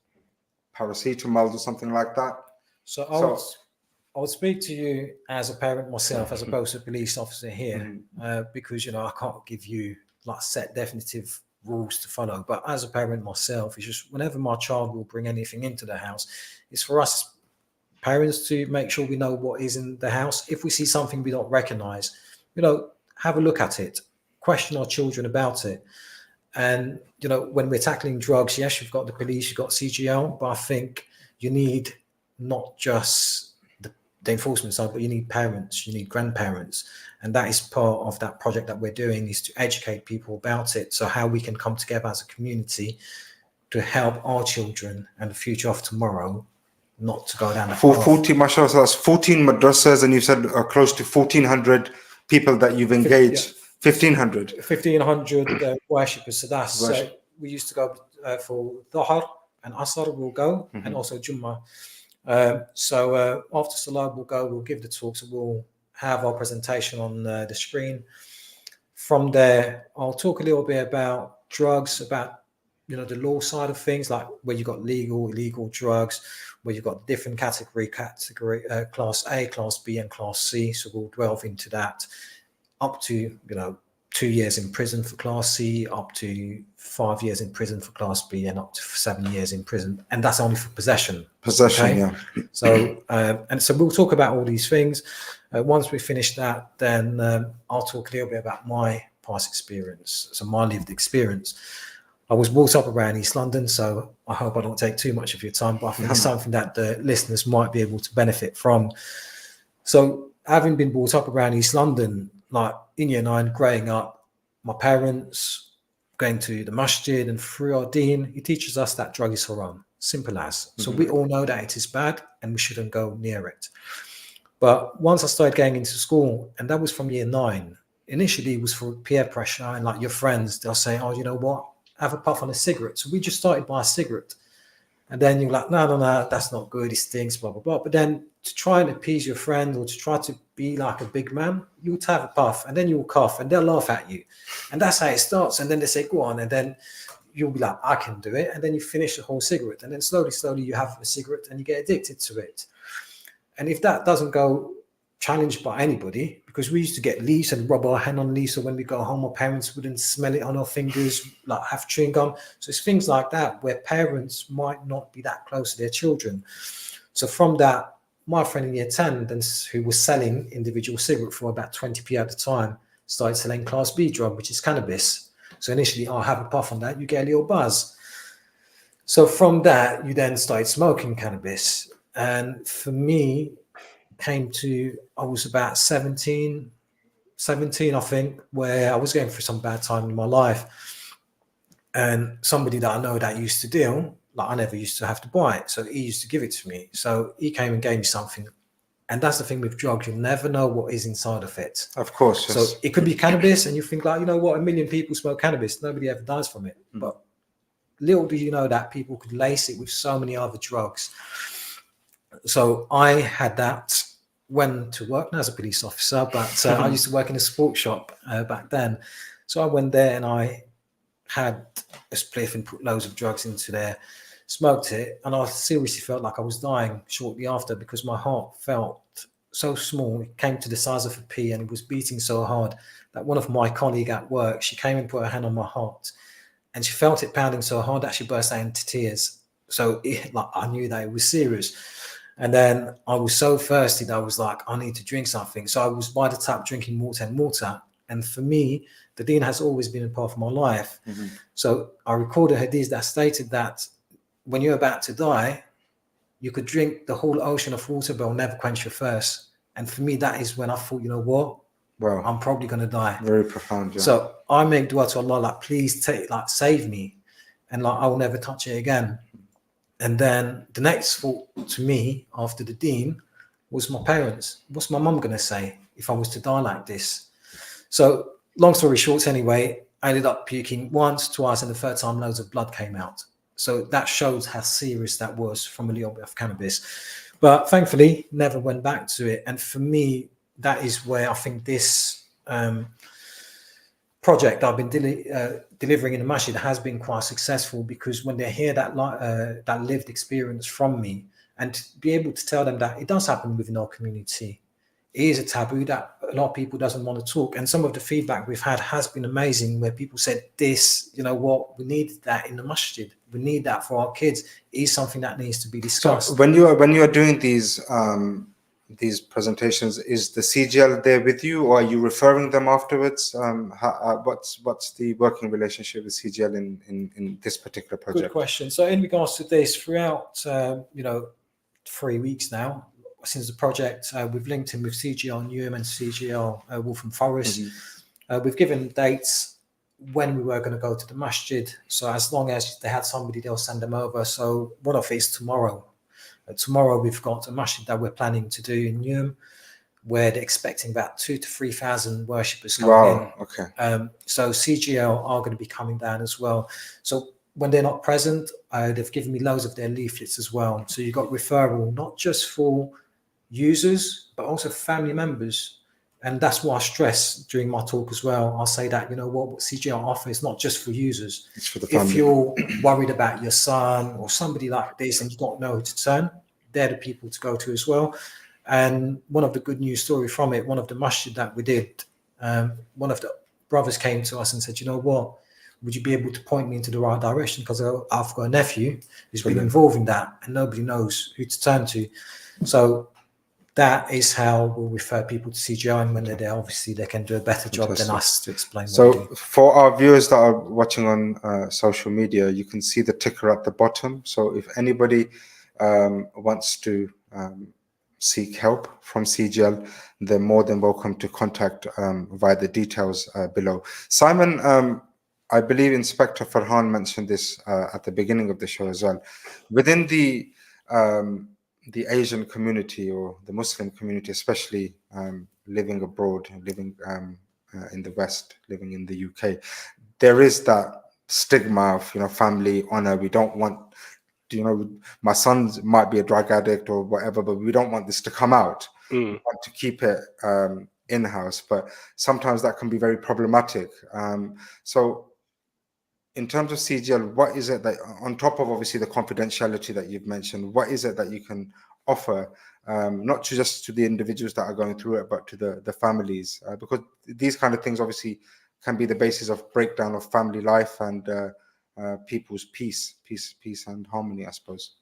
[SPEAKER 1] paracetamol or something like that.
[SPEAKER 4] So I would speak to you as a parent myself, as opposed to a police officer here, because I can't give you like set definitive rules to follow. But as a parent myself, it's just whenever my child will bring anything into the house, it's for us parents to make sure we know what is in the house. If we see something we don't recognize, have a look at it, question our children about it. And when we're tackling drugs, yes, you've got the police, you've got CGL, but I think you need not just the enforcement side, but you need parents, you need grandparents. And that is part of that project that we're doing, is to educate people about it. So how we can come together as a community to help our children and the future of tomorrow not to go down that path.
[SPEAKER 1] 40, mashallah, so that's 14 madrasas, and you said close to 1,400 people that you've engaged. 1,500.
[SPEAKER 4] 1,500 worshippers. So that's, we used to go for Dhuhr and Asr, we'll go, and also Jummah. So after Salah, we'll give the talks, and we'll have our presentation on the screen. From there, I'll talk a little bit about drugs, about the law side of things, like where you've got legal, illegal drugs, where you've got different category, class A, class B, and class C. So we'll delve into that, up to 2 years in prison for class C, up to 5 years in prison for class B, and up to 7 years in prison, and that's only for possession.
[SPEAKER 1] Yeah.
[SPEAKER 4] So so we'll talk about all these things. Once we finish that, then I'll talk a little bit about my past experience, so my lived experience. I was brought up around East London, so I hope I don't take too much of your time, but I think that's something that the listeners might be able to benefit from. So having been brought up around East London, like in year 9, growing up, my parents going to the masjid, and through our deen, he teaches us that drug is haram, simple as. So we all know that it is bad and we shouldn't go near it. But once I started going into school, and that was from year 9, initially it was for peer pressure, and like your friends, they'll say, oh, you know what, have a puff on a cigarette. So we just started by a cigarette. And then you're like, no, that's not good, it stinks, blah, blah, blah. But then to try and appease your friend, or to try to be like a big man, you'll have a puff, and then you'll cough, and they'll laugh at you. And that's how it starts. And then they say, go on. And then you'll be like, I can do it. And then you finish the whole cigarette. And then slowly you have a cigarette and you get addicted to it. And if that doesn't go challenged by anybody, because we used to get leaves and rub our hand on leaves, so when we go home, our parents wouldn't smell it on our fingers, like have chewing gum. So it's things like that where parents might not be that close to their children. So from that, my friend in year 10, who was selling individual cigarette for about 20p at the time, started selling class B drug, which is cannabis. So initially, I'll have a puff on that, you get a little buzz. So from that, you then started smoking cannabis. And for me, I was about 17, I think, where I was going through some bad time in my life. And somebody that I know that used to deal, like I never used to have to buy it. So he used to give it to me. So he came and gave me something. And that's the thing with drugs, you never know what is inside of it.
[SPEAKER 1] Of course.
[SPEAKER 4] Yes. So it could be cannabis, and you think like, you know what, 1 million people smoke cannabis. Nobody ever dies from it. But little do you know that people could lace it with so many other drugs. So I had that, went to work now as a police officer, but I used to work in a sports shop back then. So I went there and I had a spliff and put loads of drugs into there, smoked it, and I seriously felt like I was dying shortly after, because my heart felt so small. It came to the size of a pea, and it was beating so hard that one of my colleagues at work, she came and put her hand on my heart, and she felt it pounding so hard that she burst out into tears. So I knew that it was serious. And then I was so thirsty that I was like, I need to drink something. So I was by the tap drinking water. And for me, the deen has always been a part of my life. So I recorded a hadith that stated that when you're about to die, you could drink the whole ocean of water, but it'll never quench your thirst. And for me, that is when I thought, you know what?
[SPEAKER 1] Wow.
[SPEAKER 4] I'm probably going to die.
[SPEAKER 1] Very profound. Yeah.
[SPEAKER 4] So I make dua to Allah, like, please save me. And like, I will never touch it again. And then the next thought to me after the deen was my parents. What's my mum going to say if I was to die like this? So long story short, anyway, I ended up puking once, twice, and the third time loads of blood came out. So that shows how serious that was from a little bit of cannabis. But thankfully, never went back to it. And for me, that is where I think this project I've been delivering in the masjid has been quite successful, because when they hear that lived experience from me, and to be able to tell them that it does happen within our community, it is a taboo that a lot of people doesn't want to talk. And some of the feedback we've had has been amazing, where people said, this, you know what, we need that in the masjid. We need that for our kids. It is something that needs to be discussed.
[SPEAKER 1] So when you are doing these presentations, is the CGL there with you, or are you referring them afterwards? What's the working relationship with CGL in this particular project?
[SPEAKER 4] Good question. So in regards to this, throughout 3 weeks now since the project, we've linked in with CGL Newham and CGL Waltham Forest. We've given dates when we were going to go to the masjid. So as long as they had somebody, they'll send them over. So one of it is tomorrow. Tomorrow we've got a masjid that we're planning to do in Newham, where they're expecting about 2,000 to 3,000 worshippers coming in.
[SPEAKER 1] Okay.
[SPEAKER 4] So CGL are going to be coming down as well. So when they're not present, they've given me loads of their leaflets as well. So you've got referral, not just for users, but also family members. And that's what I stress during my talk as well. I'll say that, what CGL offer is not just for users.
[SPEAKER 1] It's for the family.
[SPEAKER 4] If you're worried about your son or somebody like this and you don't know who to turn, they're the people to go to as well. And one of the good news story from it, one of the masjid that we did, one of the brothers came to us and said, you know what, would you be able to point me into the right direction? Because I've got a nephew who's been involved in that and nobody knows who to turn to. So that is how we'll refer people to CGI, and when they're there, obviously they can do a better job than us to explain what we do.
[SPEAKER 1] For our viewers that are watching on social media, you can see the ticker at the bottom. So if anybody wants to seek help from CGL, they're more than welcome to contact via the details below. Simon, I believe Inspector Farhan mentioned this at the beginning of the show as well. Within the Asian community or the Muslim community, especially living abroad, living in the West, living in the UK, there is that stigma of family honor. We don't want, my son might be a drug addict or whatever, but we don't want this to come out. We want to keep it in-house, but sometimes that can be very problematic. So in terms of CGL, what is it that, on top of obviously the confidentiality that you've mentioned, what is it that you can offer, not just to the individuals that are going through it, but to the families? Because these kind of things obviously can be the basis of breakdown of family life and people's peace and harmony, I suppose.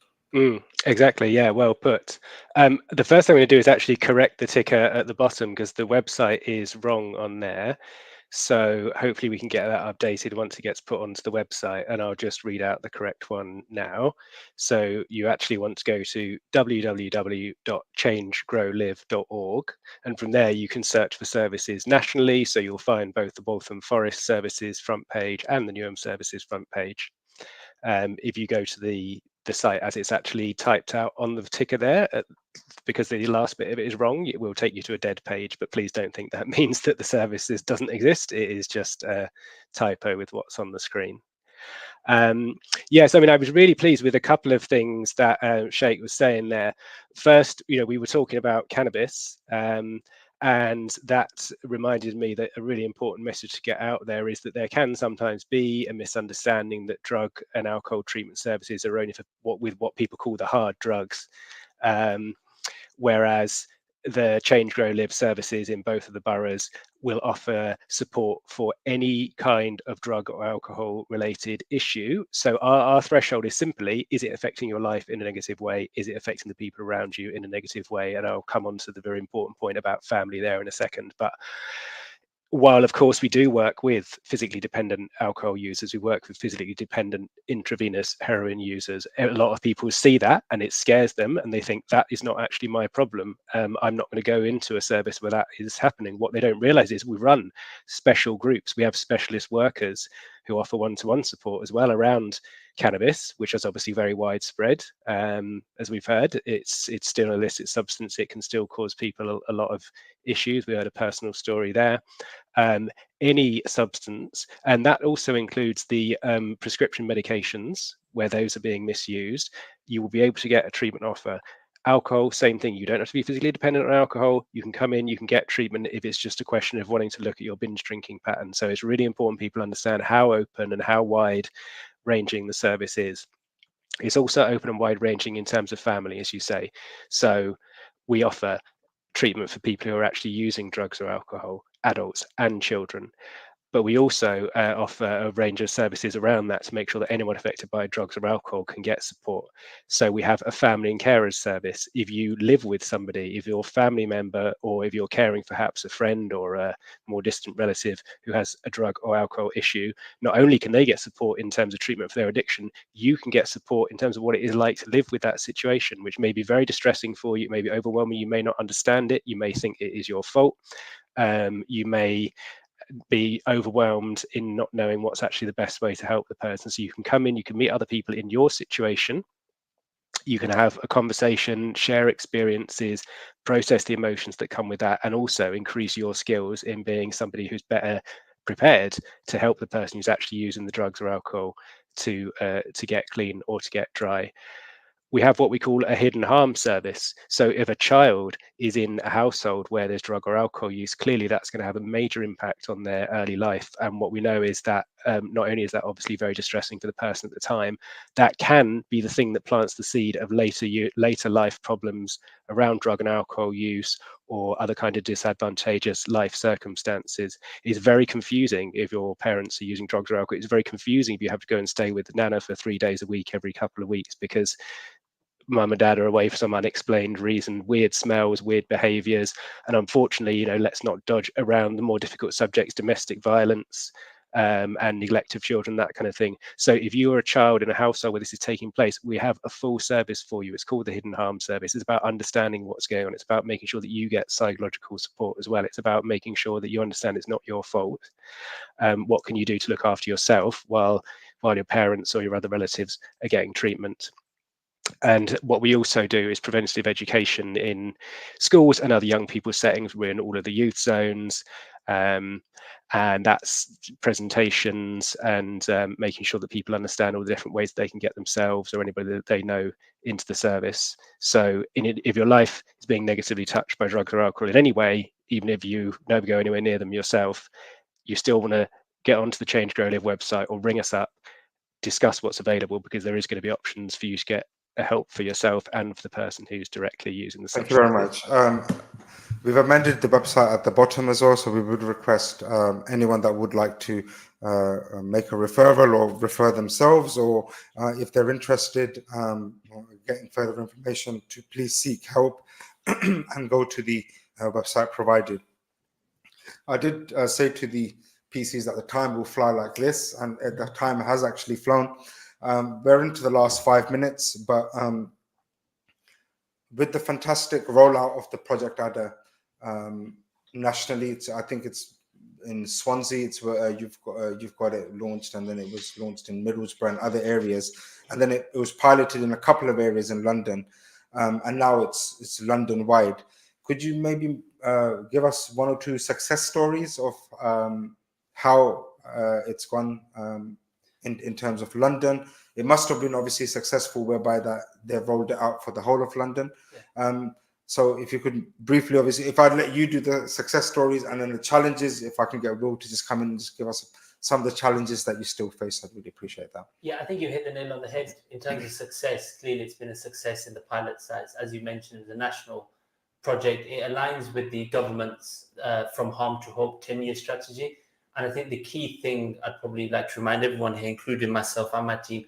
[SPEAKER 5] Exactly. Yeah, well put. The first thing I'm going to do is actually correct the ticker at the bottom, because the website is wrong on there. So hopefully we can get that updated once it gets put onto the website, and I'll just read out the correct one now. So you actually want to go to www.changegrowlive.org, and from there you can search for services nationally. So you'll find both the Waltham Forest services front page and the Newham services front page. If you go to the site as it's actually typed out on the ticker there, because the last bit of it is wrong, it will take you to a dead page, but please don't think that means that the services doesn't exist. It is just a typo with what's on the screen. Yes, I mean, I was really pleased with a couple of things that Sheikh was saying there. First, we were talking about cannabis, and that reminded me that a really important message to get out there is that there can sometimes be a misunderstanding that drug and alcohol treatment services are only for what people call the hard drugs, whereas the Change Grow Live services in both of the boroughs will offer support for any kind of drug or alcohol related issue. So our threshold is simply, is it affecting your life in a negative way? Is it affecting the people around you in a negative way? And I'll come on to the very important point about family there in a second. But while, of course, we do work with physically dependent alcohol users, we work with physically dependent intravenous heroin users, a lot of people see that and it scares them and they think that is not actually my problem. I'm not going to go into a service where that is happening. What they don't realize is we run special groups. We have specialist workers who offer one-to-one support as well around cannabis, which is obviously very widespread. As we've heard, it's still an illicit substance. It can still cause people a lot of issues. We heard a personal story there. Any substance, and that also includes the prescription medications where those are being misused, you will be able to get a treatment offer Alcohol, same thing. You don't have to be physically dependent on alcohol. You can come in, you can get treatment if it's just a question of wanting to look at your binge drinking pattern. So it's really important people understand how open and how wide ranging the service is. It's also open and wide ranging in terms of family, as you say. So we offer treatment for people who are actually using drugs or alcohol, adults and children. But we also offer a range of services around that to make sure that anyone affected by drugs or alcohol can get support. So we have a family and carers service. If you live with somebody, if you're a family member, or if you're caring for perhaps a friend or a more distant relative who has a drug or alcohol issue, not only can they get support in terms of treatment for their addiction, you can get support in terms of what it is like to live with that situation, which may be very distressing for you, it may be overwhelming, you may not understand it, you may think it is your fault, you may be overwhelmed in not knowing what's actually the best way to help the person. So you can come in, you can meet other people in your situation, you can have a conversation, share experiences, process the emotions that come with that, and also increase your skills in being somebody who's better prepared to help the person who's actually using the drugs or alcohol to get clean or to get dry. We have what we call a hidden harm service. So if a child is in a household where there's drug or alcohol use, clearly that's going to have a major impact on their early life. And what we know is that not only is that obviously very distressing for the person at the time, that can be the thing that plants the seed of later life problems around drug and alcohol use or other kind of disadvantageous life circumstances. It's very confusing if your parents are using drugs or alcohol. It's very confusing if you have to go and stay with the nana for 3 days a week every couple of weeks because mum and dad are away for some unexplained reason, weird smells, weird behaviors. And unfortunately, let's not dodge around the more difficult subjects, domestic violence and neglect of children, that kind of thing. So if you are a child in a household where this is taking place, we have a full service for you. It's called the hidden harm service. It's about understanding what's going on. It's about making sure that you get psychological support as well. It's about making sure that you understand it's not your fault. What can you do to look after yourself while your parents or your other relatives are getting treatment? And what we also do is preventative education in schools and other young people's settings. We're in all of the youth zones, and that's presentations and making sure that people understand all the different ways they can get themselves or anybody that they know into the service. So if your life is being negatively touched by drugs or alcohol in any way, even if you never go anywhere near them yourself, you still want to get onto the Change Grow Live website or ring us up, discuss what's available, because there is going to be options for you to get help for yourself and for the person who's directly using the
[SPEAKER 1] substance. Thank you very much. We've amended the website at the bottom as well, so we would request anyone that would like to make a referral or refer themselves, or if they're interested getting further information, to please seek help and go to the website provided. I did say to the PCs that the time will fly like this, and the time has actually flown. We're into the last 5 minutes, but with the fantastic rollout of the Project Adder nationally, I think it's in Swansea. It's where you've got it launched, and then it was launched in Middlesbrough and other areas, and then it was piloted in a couple of areas in London, and now it's London wide. Could you maybe give us 1 or 2 success stories of how it's gone in terms of London? It must have been obviously successful, whereby that they've rolled it out for the whole of London. Yeah. So if you could briefly, obviously, if I'd let you do the success stories and then the challenges, if I can get Will to just come in and just give us some of the challenges that you still face, I'd really appreciate that.
[SPEAKER 3] Yeah, I think you hit the nail on the head. In terms of success, clearly it's been a success in the pilot sites. As you mentioned, it's a national project. It aligns with the government's From Harm to Hope 10-year strategy. And I think the key thing I'd probably like to remind everyone here, including myself and my team,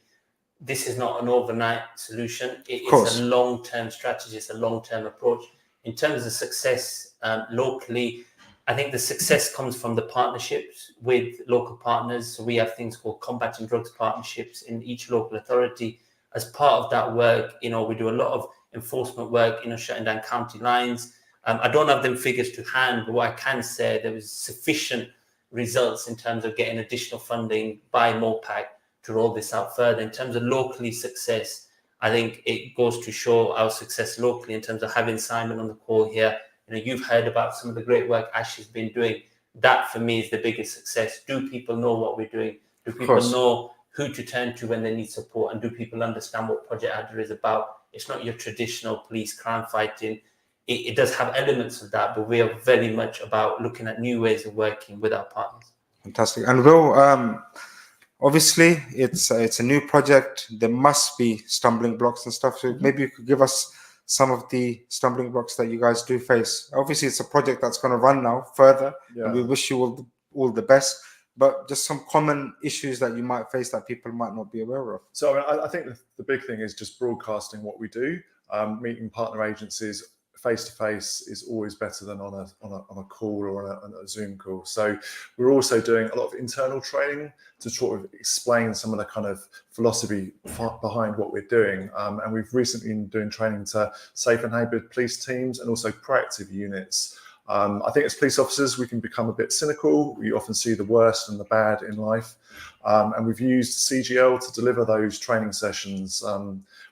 [SPEAKER 3] this is not an overnight solution. It is a long-term strategy. It's a long-term approach. In terms of success locally, I think the success comes from the partnerships with local partners. So we have things called combating drugs partnerships in each local authority. As part of that work, we do a lot of enforcement work, shutting down county lines. I don't have them figures to hand, but what I can say, there was sufficient results in terms of getting additional funding by MOPAC to roll this out further. In terms of locally success, I think it goes to show our success locally in terms of having Simon on the call here. You've heard about some of the great work Ash has been doing. That for me is the biggest success. Do people know what we're doing? Do people know who to turn to when they need support? And do people understand what Project Adder is about? It's not your traditional police crime fighting. It does have elements of that, but we are very much about looking at new ways of working with our partners.
[SPEAKER 1] Fantastic. And Will, obviously it's a new project. There must be stumbling blocks and stuff. So maybe you could give us some of the stumbling blocks that you guys do face. Obviously, it's a project that's going to run now further, and we wish you all the best. But just some common issues that you might face that people might not be aware of.
[SPEAKER 2] So I think the big thing is just broadcasting what we do. Meeting partner agencies face to face is always better than on a call or on a Zoom call. So we're also doing a lot of internal training to sort of explain some of the kind of philosophy behind what we're doing. And we've recently been doing training to safe and neighbourhood police teams and also proactive units. I think as police officers, we can become a bit cynical. We often see the worst and the bad in life. And we've used CGL to deliver those training sessions.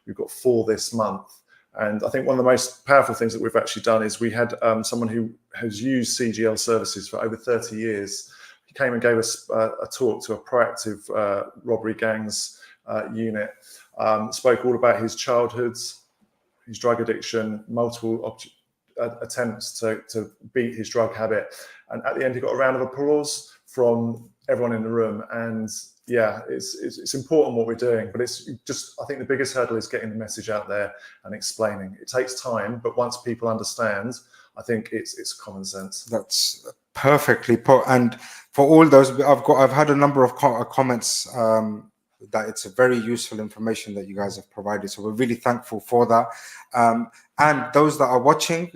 [SPEAKER 2] We've got 4 this month. And I think one of the most powerful things that we've actually done is we had someone who has used CGL services for over 30 years. He came and gave us a talk to a proactive robbery gangs unit, spoke all about his childhood, his drug addiction, multiple attempts to beat his drug habit. And at the end, he got a round of applause from everyone in the room. And yeah, it's important what we're doing, but it's just, I think the biggest hurdle is getting the message out there and explaining. It takes time, but once people understand, I think it's common sense.
[SPEAKER 1] That's perfectly put. And for all those, I've had a number of comments that it's a very useful information that you guys have provided. So we're really thankful for that. And those that are watching,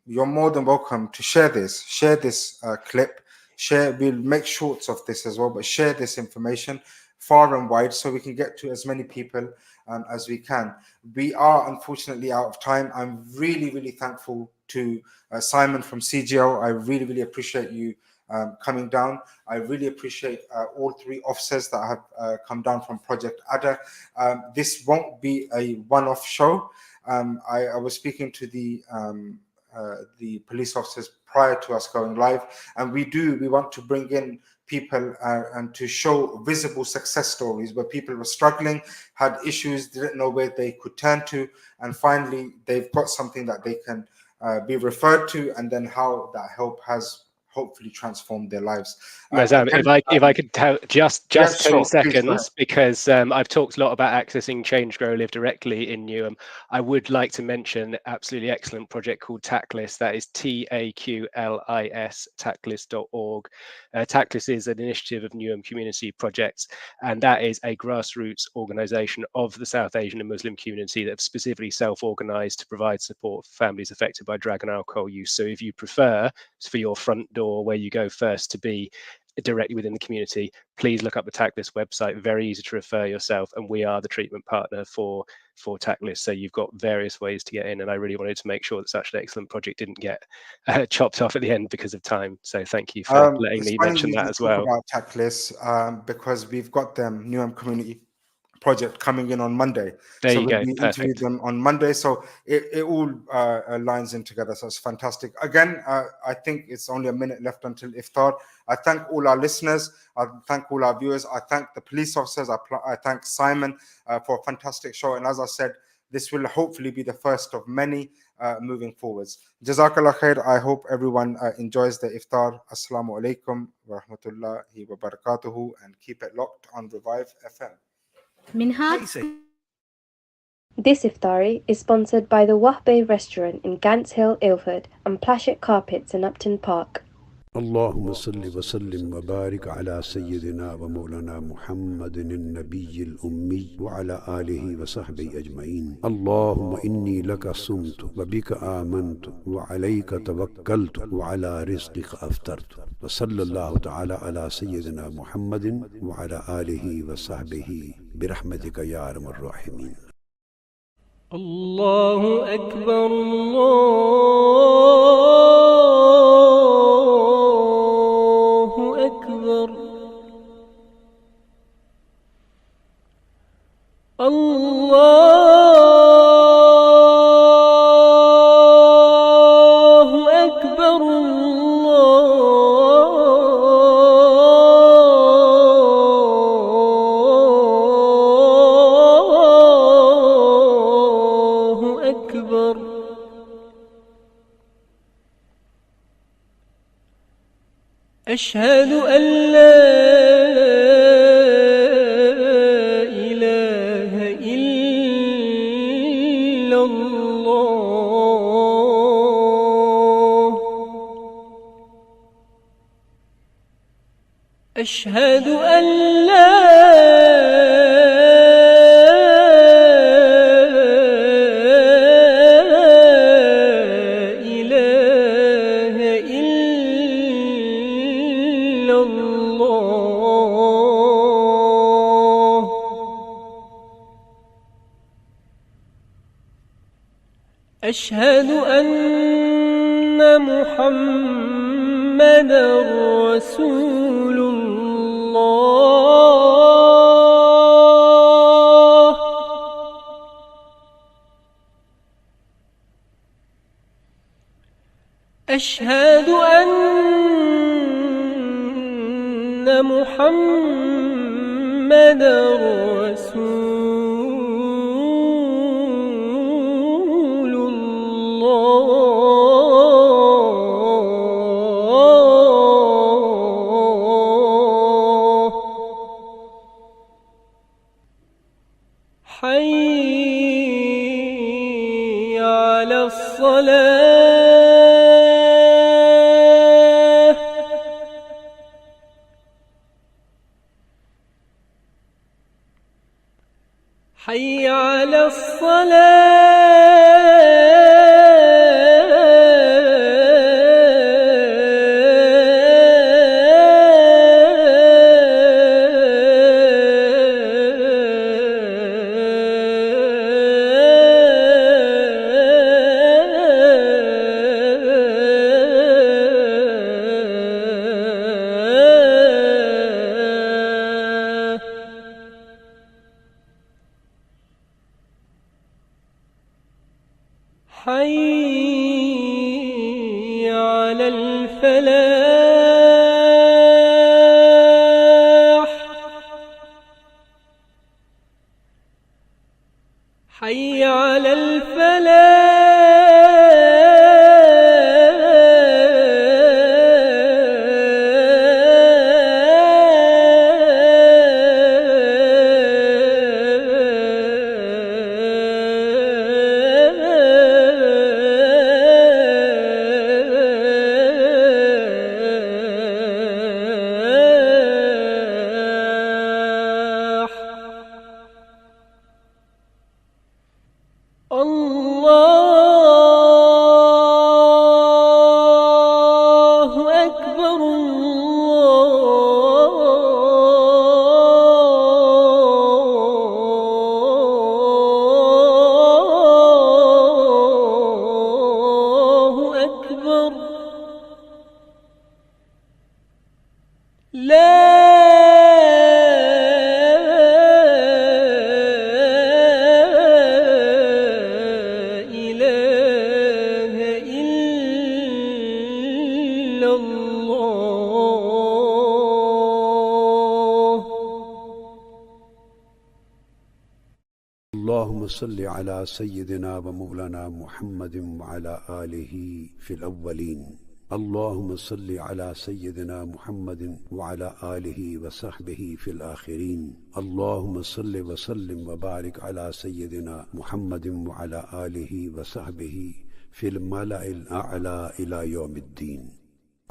[SPEAKER 1] you're more than welcome to share this clip. We'll make shorts of this as well, but share this information far and wide so we can get to as many people as we can. We are unfortunately out of time. I'm really, really thankful to Simon from CGL. I really, really appreciate you coming down. I really appreciate all 3 officers that have come down from Project Ada. This won't be a one-off show. I was speaking to the police officers prior to us going live, and we want to bring in people and to show visible success stories where people were struggling, had issues, didn't know where they could turn to, and finally they've got something that they can be referred to, and then how that help has hopefully transformed their lives.
[SPEAKER 5] Mazam, if I could tell just 10
[SPEAKER 1] sure,
[SPEAKER 5] seconds, because I've talked a lot about accessing Change, Grow, Live directly in Newham. I would like to mention an absolutely excellent project called TACLIS. That is TAQLIS, taclis.org. TACLIS is an initiative of Newham Community Projects, and that is a grassroots organisation of the South Asian and Muslim community that have specifically self-organised to provide support for families affected by drug and alcohol use. So if you prefer for your front door where you go first to be directly within the community, please look up the TACLIS website. Very easy to refer yourself, and we are the treatment partner for TACLIS. So you've got various ways to get in, and I really wanted to make sure that such an excellent project didn't get chopped off at the end because of time. So thank you for letting me mention that as well.
[SPEAKER 1] About TACLIS, because we've got them Newham Community Project coming in on Monday.
[SPEAKER 5] There
[SPEAKER 1] so
[SPEAKER 5] you
[SPEAKER 1] we'll
[SPEAKER 5] go.
[SPEAKER 1] be interviewing them on Monday. So it all lines in together. So it's fantastic. Again, I think it's only a minute left until Iftar. I thank all our listeners. I thank all our viewers. I thank the police officers. I thank Simon for a fantastic show. And as I said, this will hopefully be the first of many moving forwards. Jazakallah khair. I hope everyone enjoys the Iftar. Assalamu alaikum wa rahmatullahi wa barakatuhu, and keep it locked on Revive FM.
[SPEAKER 18] This Iftari is sponsored by the Wahbe restaurant in Gants Hill, Ilford, and Plashett Carpets in Upton Park.
[SPEAKER 19] اللهم صل وسلم وبارك على سيدنا ومولانا محمد النبي الأمي وعلى آله وصحبه أجمعين. اللهم إني لك صمت وبك آمنت وعليك توكلت وعلى رزقك أفطرت. وصلى الله تعالى على سيدنا محمد وعلى آله وصحبه برحمتك يا أرحم الراحمين.
[SPEAKER 20] الله أكبر الله أكبر الله أشهد أن لا إله إلا الله أشهد أن لا إله إلا الله أشهد أن محمدا رسول الله أشهد أن محمدا رسول الله حي على الصلاة حي على الصلاة حي على الفلاح حي على الفلاح الله أكبر الله أكبر لا إله إلا الله
[SPEAKER 19] اللهم صل على سيدنا ومولانا محمد وعلى آله في الأولين اللهم صل على سيدنا محمد وعلى آله وصحبه في الآخرين اللهم صل وسلم وبارك على سيدنا محمد وعلى آله وصحبه في الملأ الأعلى إلى يوم الدين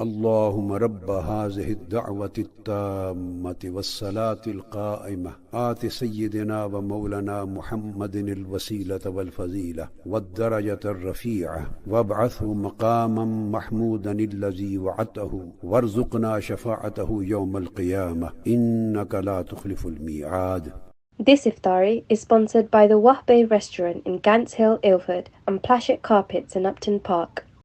[SPEAKER 19] اللهم رب هذه الدعوة التامة والصلاة القائمة آت سيدنا ومولانا محمد الوسيلة والفضيلة والدرجة الرفيعة وابعثه مقاما محمودا الذي وعدته وارزقنا شفاعته يوم القيامة إنك لا تخلف الميعاد.
[SPEAKER 18] This Iftari is sponsored by the Wahbe restaurant in Gants Hill, Ilford and Plashet Carpets in Upton Park.